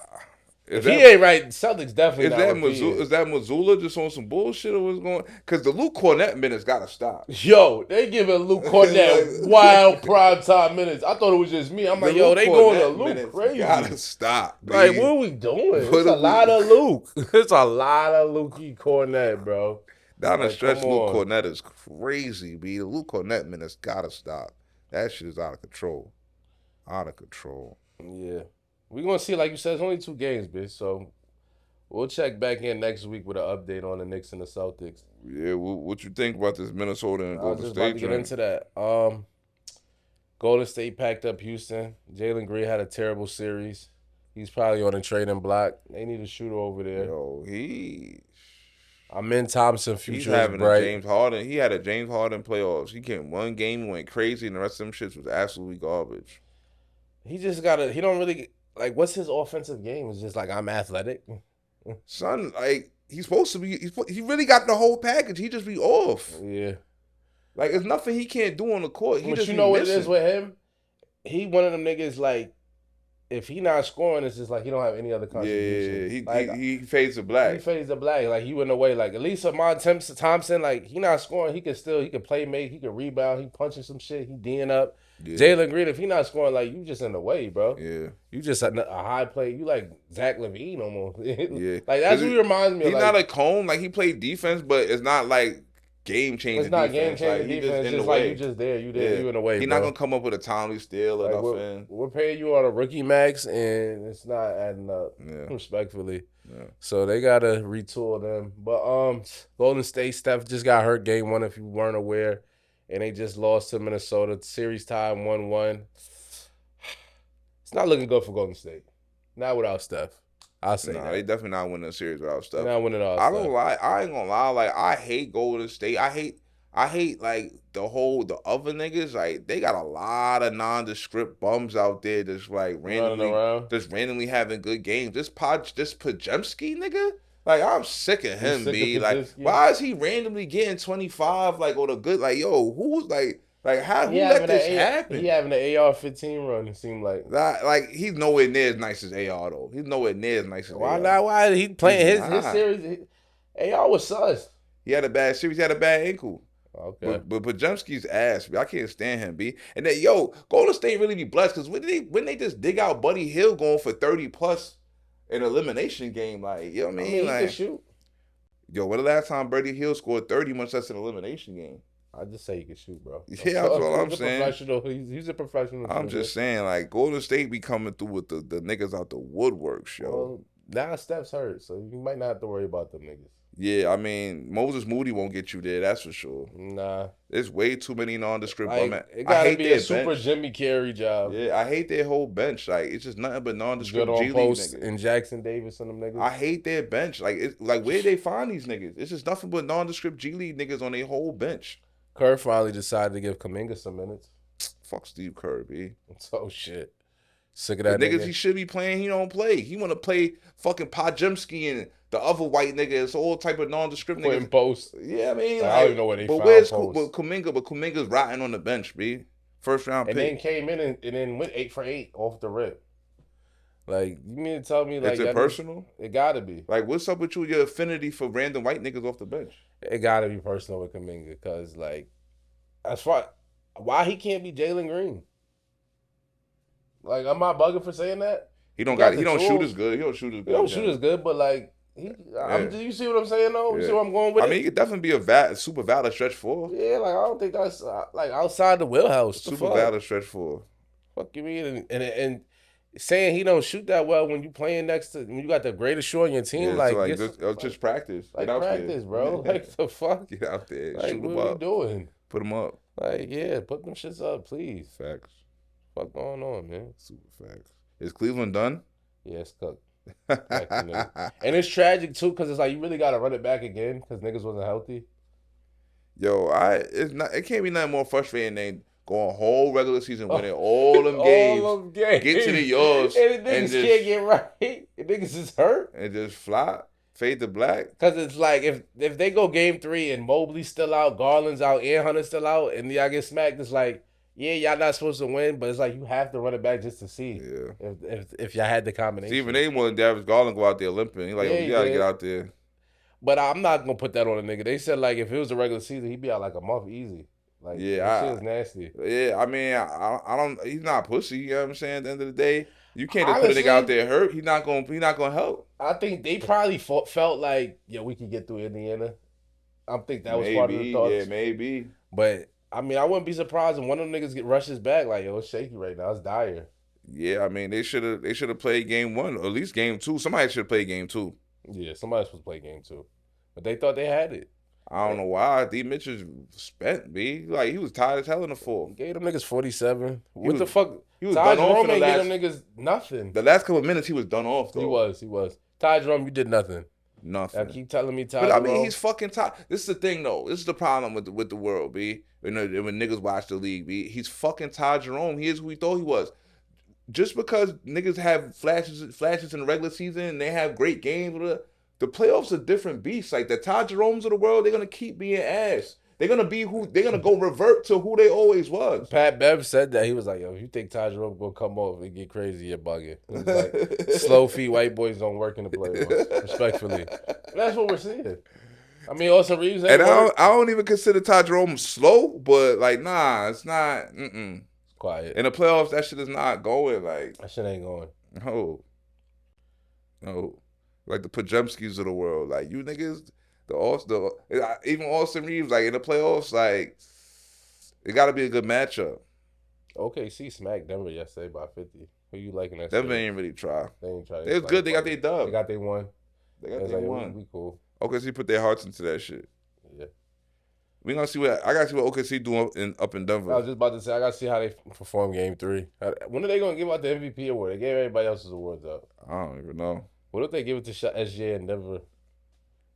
S1: Is
S2: If he ain't right, Celtics definitely
S1: is
S2: not
S1: that
S2: repeating.
S1: Missoula? Is that Missoula just on some bullshit or what's going? Cause the Luke Cornett minutes gotta stop.
S2: Yo, they giving Luke Cornett wild primetime minutes. I thought it was just me. I'm like,
S1: The
S2: yo,
S1: Luke
S2: they going to
S1: Cornett
S2: Luke
S1: minutes
S2: crazy.
S1: Gotta stop.
S2: Like,
S1: B.
S2: what are we doing?
S1: What
S2: It's a
S1: are we-
S2: lot of Luke. It's a lot of Lukey Cornett, bro.
S1: Down the
S2: Like,
S1: stretch,
S2: come
S1: Luke
S2: on.
S1: Cornett is crazy, B. The Luke Cornett minutes gotta stop. That shit is out of control. Out of control.
S2: Yeah. We're going to see, like you said, it's only 2 games, bitch. So we'll check back in next week with an update on the Knicks and the Celtics.
S1: Yeah, what you think about this Minnesota and
S2: I was
S1: Golden
S2: just about
S1: State
S2: to get
S1: joint?
S2: into that. Golden State packed up Houston. Jalen Green had a terrible series. He's probably on a trading block. They need a shooter over there.
S1: Yo,
S2: Amin Thompson,
S1: he's
S2: future is
S1: having a
S2: bright.
S1: James Harden. He had a James Harden playoffs. He came one game, went crazy, and the rest of them shits was absolutely garbage.
S2: He just gotta. He don't really like. What's his offensive game? It's just like I'm athletic.
S1: Son, like he's supposed to be. He really got the whole package. He just be off.
S2: Yeah,
S1: Like there's nothing he can't do on the court. He
S2: but
S1: just
S2: you
S1: be
S2: know what it
S1: missing.
S2: is with him. He one of them niggas like. If he not scoring, it's just like he don't have any other contribution.
S1: Yeah,
S2: like,
S1: he fades to black.
S2: He fades the black. Like he went away. Like at least Amon Thompson, like he not scoring. He can play make. He can rebound. He punching some shit. He D'ing up.
S1: Yeah.
S2: Jalen Green, if he not scoring, like you just in the way, bro.
S1: Yeah,
S2: You just a high play. You like Zach LaVine almost.
S1: yeah.
S2: Like that's who he reminds me of.
S1: He's
S2: Like,
S1: not a cone. Like he played defense, but it's not like game changing.
S2: it's not
S1: defense.
S2: game changing
S1: Like, he
S2: defense.
S1: in
S2: It's
S1: the
S2: just like
S1: way.
S2: you just there. You there.
S1: Yeah.
S2: You in the way.
S1: He's
S2: bro.
S1: not gonna come up with a timely steal or
S2: Like,
S1: nothing.
S2: we're paying you on a rookie max, and it's not adding up.
S1: Yeah.
S2: Respectfully.
S1: Yeah.
S2: So they gotta retool them. But Golden State, Steph just got hurt game 1 if you weren't aware. And they just lost to Minnesota. Series time 1-1. It's not looking good for Golden State. Not without Steph. I'll say
S1: Nah,
S2: that.
S1: they definitely not winning the series without
S2: They're
S1: stuff.
S2: not winning all
S1: I
S2: Steph.
S1: don't lie. I ain't gonna lie. Like I hate Golden State. I hate like the other niggas. Like they got a lot of nondescript bums out there that's like
S2: Running around.
S1: randomly having good games. This Pajemski nigga. Like I'm sick of him,
S2: sick of
S1: B. Like
S2: Podziemski?
S1: why is he randomly getting 25 like on a good like yo, who's like how who
S2: He
S1: let
S2: having
S1: this
S2: an
S1: happen?
S2: He having an AR-15 run, it seemed like.
S1: Like he's nowhere near as nice as AR though. He's nowhere near as nice as
S2: Why
S1: AR.
S2: not? Why he playing his
S1: Nah.
S2: series? AR was sus.
S1: He had a bad series. He had a bad ankle.
S2: Okay.
S1: But Pajemski's ass, I can't stand him, B. And then Golden State really be blessed because when they just dig out Buddy Hill going for 30 plus in elimination game, like you know what I mean?
S2: he
S1: Like
S2: can shoot.
S1: when the last time Buddy Hill scored 30 much less in an elimination game?
S2: I just say he can shoot, bro.
S1: Yeah, that's all I'm
S2: He's a
S1: saying.
S2: professional. He's a professional.
S1: I'm
S2: shooter.
S1: just saying, like Golden State be coming through with the niggas out the woodwork, yo.
S2: Well, now Steph's hurt, so you might not have to worry about them niggas.
S1: Yeah, I mean Moses Moody won't get you there, that's for sure.
S2: Nah,
S1: There's way too many nondescript
S2: like,
S1: bum.
S2: it
S1: I
S2: gotta
S1: hate
S2: be
S1: their
S2: a super
S1: bench.
S2: Jimmy Carey job.
S1: Yeah, I hate their whole bench. Like it's just nothing but
S2: Good
S1: nondescript
S2: on
S1: G League
S2: post
S1: niggas.
S2: and Jackson Davis and them niggas.
S1: I hate their bench. Like it's like where they find these niggas? It's just nothing but nondescript G League niggas on their whole bench.
S2: Kerr finally decided to give Kuminga some minutes.
S1: Fuck Steve Kerr, B.
S2: So shit, sick of
S1: The
S2: that
S1: niggas
S2: nigga.
S1: he should be playing, he don't play. He want to play fucking Pajemski and the other white nigga. It's all type of nondescript
S2: Putting
S1: niggas.
S2: post.
S1: Yeah, I mean,
S2: I don't even know where they
S1: but
S2: found
S1: where's
S2: Post.
S1: Kuminga's rotting on the bench, B. First round
S2: And
S1: pick.
S2: then came in and then went 8 for 8 off the rip. Like you mean to tell me like
S1: Is it
S2: that
S1: personal?
S2: It gotta be.
S1: Like, what's up with you? Your affinity for random white niggas off the bench?
S2: It gotta be personal with Kuminga because like, as far why he can't be Jalen Green. Like, am I bugging for saying that?
S1: He don't
S2: He got
S1: got. He
S2: the
S1: don't shoot
S2: tools.
S1: as good. He don't shoot as good.
S2: He don't
S1: as
S2: shoot
S1: him.
S2: as good, but like, you see what I'm saying though? You see
S1: Yeah.
S2: where I'm going with
S1: I
S2: it?
S1: mean, he could definitely be a super valid stretch four.
S2: Yeah, like I don't think that's like outside the wheelhouse. The
S1: Super
S2: fuck?
S1: valid stretch four.
S2: Fuck you mean? And saying he don't shoot that well when you playing next to when you got the greatest shooter on your team.
S1: Yeah,
S2: Like,
S1: so like
S2: get
S1: just practice.
S2: like
S1: Get out
S2: practice,
S1: there.
S2: bro. Like the fuck.
S1: Get out there.
S2: Like,
S1: Shoot
S2: what
S1: them
S2: are we
S1: up.
S2: doing?
S1: Put them up.
S2: Like, yeah, put them shits up, please.
S1: Facts.
S2: Fuck going on, man?
S1: Super facts. Is Cleveland done?
S2: Yeah, it's cooked. And it's tragic too, cause it's like you really gotta run it back again, cause niggas wasn't healthy.
S1: Yo, it can't be nothing more frustrating than going whole regular season winning all them games.
S2: All them games.
S1: Get to the yours
S2: and the niggas
S1: and just
S2: can't get right. The niggas is hurt.
S1: and just fly, fade to black.
S2: Cause it's like if they go game 3 and Mobley's still out, Garland's out, and Hunter's still out, and y'all get smacked, it's like, yeah, y'all not supposed to win, but it's like you have to run it back just to see if y'all had the combination.
S1: Even they wanted Darius Garland go out there limping. He's like,
S2: Yeah,
S1: you
S2: he
S1: gotta
S2: did.
S1: get out there.
S2: But I'm not gonna put that on a nigga. They said like if it was a regular season, he'd be out like a month easy. Like that shit is nasty.
S1: Yeah, I mean, I don't. He's not pussy. You know what I'm saying? At the end of the day, you can't just put a nigga out there hurt. He's not gonna help.
S2: I think they probably felt like, yeah, we could get through Indiana. I think that was part of the thoughts.
S1: Yeah, maybe.
S2: But I mean, I wouldn't be surprised if one of them niggas rushes back. Like, yo, it's shaky right now. It's dire.
S1: Yeah, I mean, they should have played game 1 or at least game 2. Somebody should have played game 2.
S2: Yeah, somebody's supposed to play game 2, but they thought they had it.
S1: I don't know why. D. Mitch is spent, B. Like, he was tired as hell in the 4th.
S2: Gave them niggas 47.
S1: What
S2: the fuck?
S1: He was
S2: Ty
S1: done off
S2: Jerome
S1: in the
S2: ain't
S1: last.
S2: gave them niggas nothing.
S1: The last couple of minutes, he was done off, though.
S2: He was. Ty Jerome, you did nothing.
S1: Nothing.
S2: Now keep telling me Ty
S1: But I
S2: Jerome.
S1: mean, he's fucking tired. This is the thing, though. This is the problem with the world, B. When niggas watch the league, B. He's fucking Ty Jerome. He is who he thought he was. Just because niggas have flashes in the regular season and they have great games, the playoffs are different beasts. Like the Ty Jeromes of the world, they're gonna keep being ass. They're gonna be they're gonna go revert to who they always was.
S2: Pat Bev said that. He was like, yo, if you think Ty Jerome gonna come off and get crazy, you're bugging. He was like, slow feet white boys don't work in the playoffs. Respectfully. That's what we're seeing. I mean, Austin Reeves ain't
S1: And I don't even consider Ty Jerome slow, but like, nah, it's not.
S2: Quiet.
S1: In the playoffs, that shit is not going. Like,
S2: That shit ain't going.
S1: No. Like the Pajemskis of the world. Like, you niggas, even Austin Reeves, like in the playoffs, like, it got to be a good matchup.
S2: OKC smacked Denver yesterday by 50. Who you liking that?
S1: Denver ain't really try.
S2: They ain't try.
S1: It was good. They got their dub.
S2: They got their one.
S1: They got their one.
S2: We cool.
S1: OKC put their hearts into that shit.
S2: Yeah.
S1: We gonna see I gotta see what OKC doing up in Denver.
S2: I was just about to say, I gotta see how they perform game 3. When are they gonna give out the MVP award? They gave everybody else's awards out.
S1: I don't even know.
S2: What if they give it to SGA in Denver?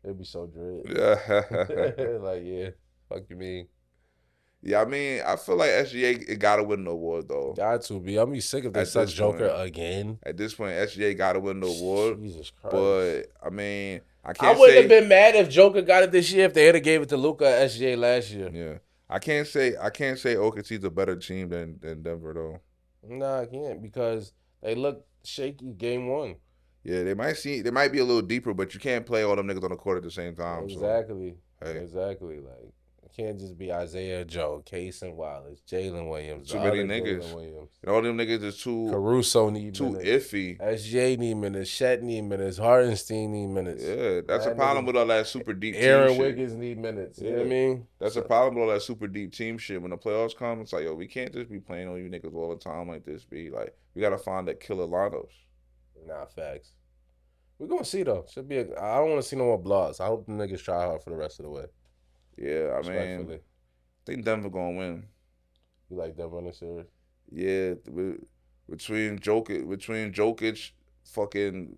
S2: It'd be so dread.
S1: Yeah.
S2: Like, yeah, fuck you mean.
S1: Yeah, I mean, I feel like SGA gotta win the award though.
S2: Got to be. I'm be sick if they
S1: At
S2: suck
S1: this
S2: Joker
S1: point.
S2: again.
S1: At this point, SGA gotta win the award.
S2: Jesus Christ.
S1: But I mean, I
S2: I
S1: can't
S2: wouldn't
S1: say.
S2: have been mad if Joker got it this year if they had gave it to Luka at SGA last year.
S1: Yeah, I can't say OKC's a better team than Denver though.
S2: Nah, I can't because they look shaky game 1.
S1: Yeah, they might be a little deeper, but you can't play all them niggas on the court at the same time.
S2: Exactly.
S1: So, hey.
S2: Exactly. Like, it can't just be Isaiah Joe, Cason Wallace, Jalen Williams.
S1: Too many niggas. And all them niggas is too
S2: Caruso need
S1: too
S2: minutes.
S1: iffy.
S2: SJ need minutes. Shet need minutes. Hartenstein need minutes.
S1: Yeah, that's a problem with all that super deep team
S2: Aaron
S1: shit.
S2: Wiggins need minutes. You know what I mean?
S1: That's a problem with all that super deep team shit. When the playoffs come, it's like, yo, we can't just be playing on you niggas all the time like this. Be like, we gotta find that killer lineups.
S2: Nah, facts. We're gonna see though. Should be. I don't want to see no more blocks. I hope the niggas try hard for the rest of the way.
S1: Yeah, I mean, I think Denver gonna win.
S2: You like Denver in the series?
S1: Yeah, between Jokic, fucking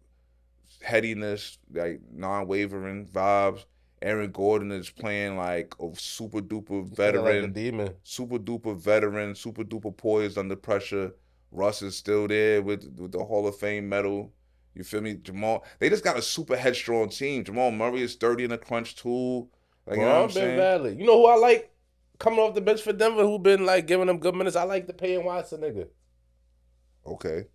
S1: headiness, like non-wavering vibes. Aaron Gordon is playing like a super duper veteran,
S2: like a demon.
S1: Super duper poised under pressure. Russ is still there with the Hall of Fame medal. You feel me? Jamal, they just got a super headstrong team. Jamal Murray is 30 in the crunch too. Like, you know what I'm saying?
S2: Valid. You know who I like coming off the bench for Denver who been like giving them good minutes? I like the Payne Watson nigga.
S1: Okay.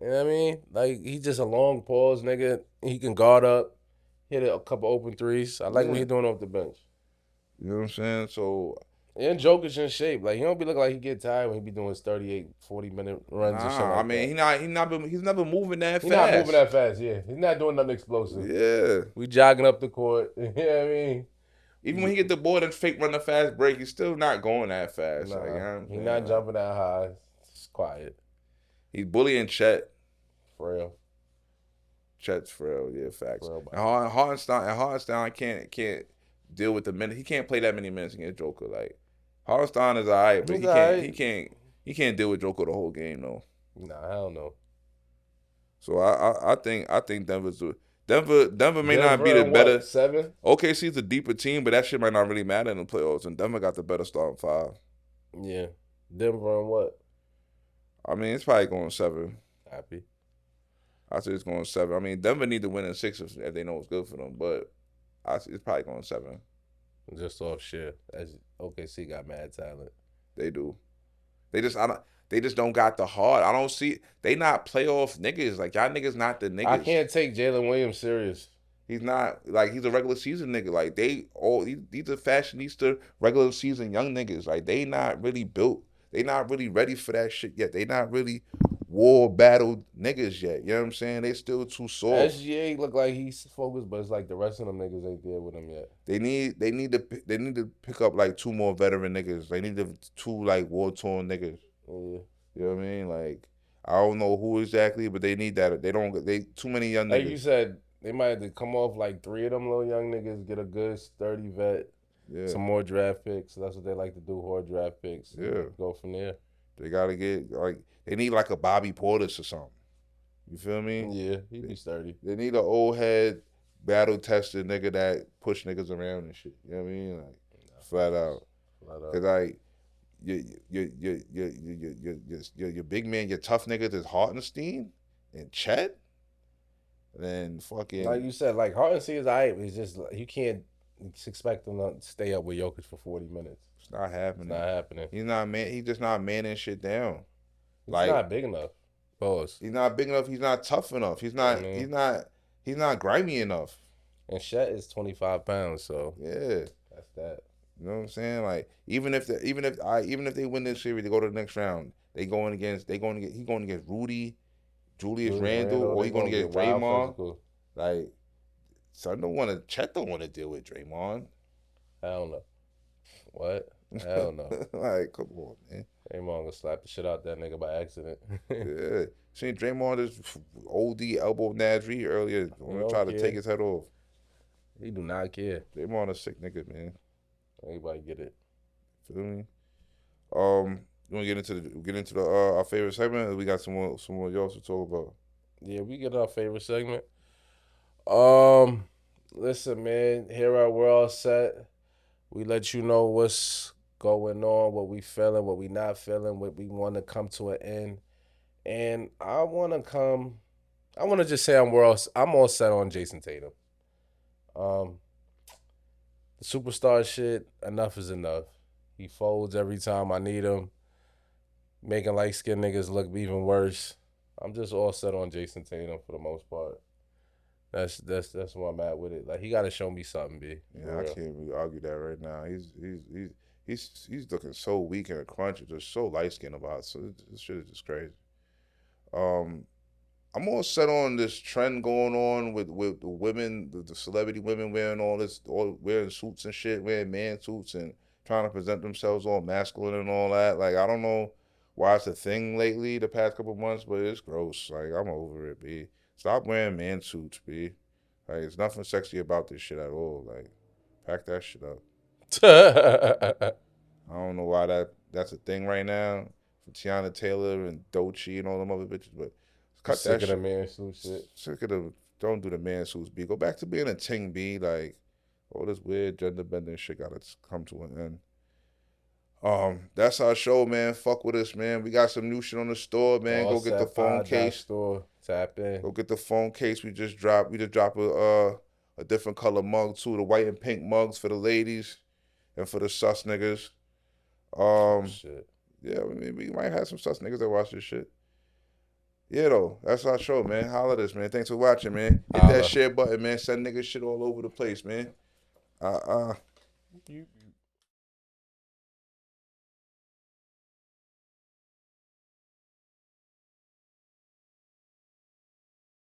S2: You know what I mean? Like, he's just a long pause nigga. He can guard up, hit a couple open threes. I like what he's doing off the bench.
S1: You know what I'm saying? So,
S2: and Jokic in shape. Like, he don't be looking like he get tired when he be doing his 38, 40-minute runs and shit like
S1: I mean,
S2: that.
S1: he's never moving that fast.
S2: He's not moving that fast, yeah. He's not doing nothing explosive.
S1: Yeah.
S2: We jogging up the court. You know what I mean?
S1: Even when he get the ball and fake run the fast break, he's still not going that fast.
S2: Nah,
S1: like,
S2: he's not jumping that high. It's quiet.
S1: He's bullying Chet.
S2: Frail.
S1: Chet's frail, yeah, facts.
S2: Frail
S1: And Hardenstein can't deal with the minute. He can't play that many minutes against Joker. Like Hardenstein is alright, but
S2: He's alright.
S1: he can't deal with Joker the whole game though.
S2: Nah, hell no.
S1: So I think Denver may not be
S2: Denver
S1: the
S2: and
S1: better.
S2: what, 7?
S1: OKC's a deeper team, but that shit might not really matter in the playoffs. And Denver got the better starting 5.
S2: Yeah. Denver and what?
S1: I mean, it's probably going 7.
S2: Happy.
S1: I say it's going 7. I mean, Denver need to win in 6 if they know it's good for them, but it's probably going 7.
S2: Just off shit. As OKC got mad talent.
S1: They do. They just don't got the heart. I don't see. They not playoff niggas. Like y'all niggas not the niggas.
S2: I can't take Jalen Williams serious.
S1: He's not like he's a regular season nigga. Like these are fashionista regular season young niggas. Like they not really built. They not really ready for that shit yet. They not really war battled niggas yet. You know what I'm saying? They still too soft.
S2: SGA look like he's focused, but it's like the rest of them niggas ain't there with him yet.
S1: They need to pick up like 2 more veteran niggas. They need 2 like war torn niggas.
S2: Yeah.
S1: You know what I mean? Like I don't know who exactly, but they need that. They too many young niggas.
S2: Like you said, they might have to come off like 3 of them little young niggas, get a good sturdy vet, some more draft picks. That's what they like to do, hoard draft picks.
S1: Yeah.
S2: Go from there.
S1: They gotta get like they need like a Bobby Portis or something. You feel me?
S2: Yeah, he'd be sturdy.
S1: They need an old head, battle tested nigga that push niggas around and shit. You know what I mean? Like flat out. Cause like your big man, your tough niggas is Hartenstein and Chet. Then fucking
S2: like you said, like Hartenstein is alright, but it's just you can't expect him to stay up with Jokic for 40 minutes.
S1: It's not happening.
S2: It's not happening.
S1: He's not man. He's just not manning shit down.
S2: He's
S1: like
S2: not big enough. Pause.
S1: He's not big enough. He's not tough enough. He's not. He's not grimy enough.
S2: And Chet is 25 pounds, so
S1: yeah,
S2: that's that.
S1: You know what I'm saying? Like even if they win this series, they go to the next round. He going against Rudy, Julius Randle, or he going to get Draymond. Like, son Chet don't want to deal with Draymond.
S2: Hell no. What? Hell no.
S1: Like, come on, man.
S2: Draymond gonna slap the shit out that nigga by accident.
S1: Yeah. Seen Draymond just OD elbow Nasri earlier. Want to try to take his head off.
S2: He do not care.
S1: Draymond a sick nigga, man.
S2: Everybody get it.
S1: Feel me? You want to get into our favorite segment? Or we got some more y'all to talk about.
S2: Yeah, we get our favorite segment. Listen, man. Here at We're All Set, we let you know what's going on, what we feeling, what we not feeling, what we want to come to an end. And I want to just say I'm all set on Jason Tatum. The superstar shit, enough is enough. He folds every time I need him, making light-skinned niggas look even worse. I'm just all set on Jason Tatum for the most part. That's where I'm at with it. Like, he got to show me something, B.
S1: Yeah, I can't really argue that right now. He's looking so weak in a crunch. Just so light-skinned about it. So this shit is just crazy. I'm all set on this trend going on with the women, the celebrity women wearing suits and shit, wearing man suits and trying to present themselves all masculine and all that. Like, I don't know why it's a thing lately the past couple months, but it's gross. Like, I'm over it, B. Stop wearing man suits, B. Like, there's nothing sexy about this shit at all. Like, pack that shit up. I don't know why that's a thing right now for Tiana Taylor and Doechii and all them other bitches, but cut that shit.
S2: Sick of the man suit shit.
S1: Sick of don't do the man suits, B. Go back to being a ting, B. Like, all this weird gender bending shit gotta come to an end. That's our show, man. Fuck with us, man. We got some new shit on the store, man. Go get the phone case.
S2: Store. Tap in.
S1: Go get the phone case. We just dropped a different color mug too. The white and pink mugs for the ladies and for the sus niggas.
S2: Shit.
S1: Yeah, I mean, we might have some sus niggas that watch this shit. Yeah, though. That's our show, man. Holla at us, man. Thanks for watching, man. Hit that share button, man. Send niggas shit all over the place, man.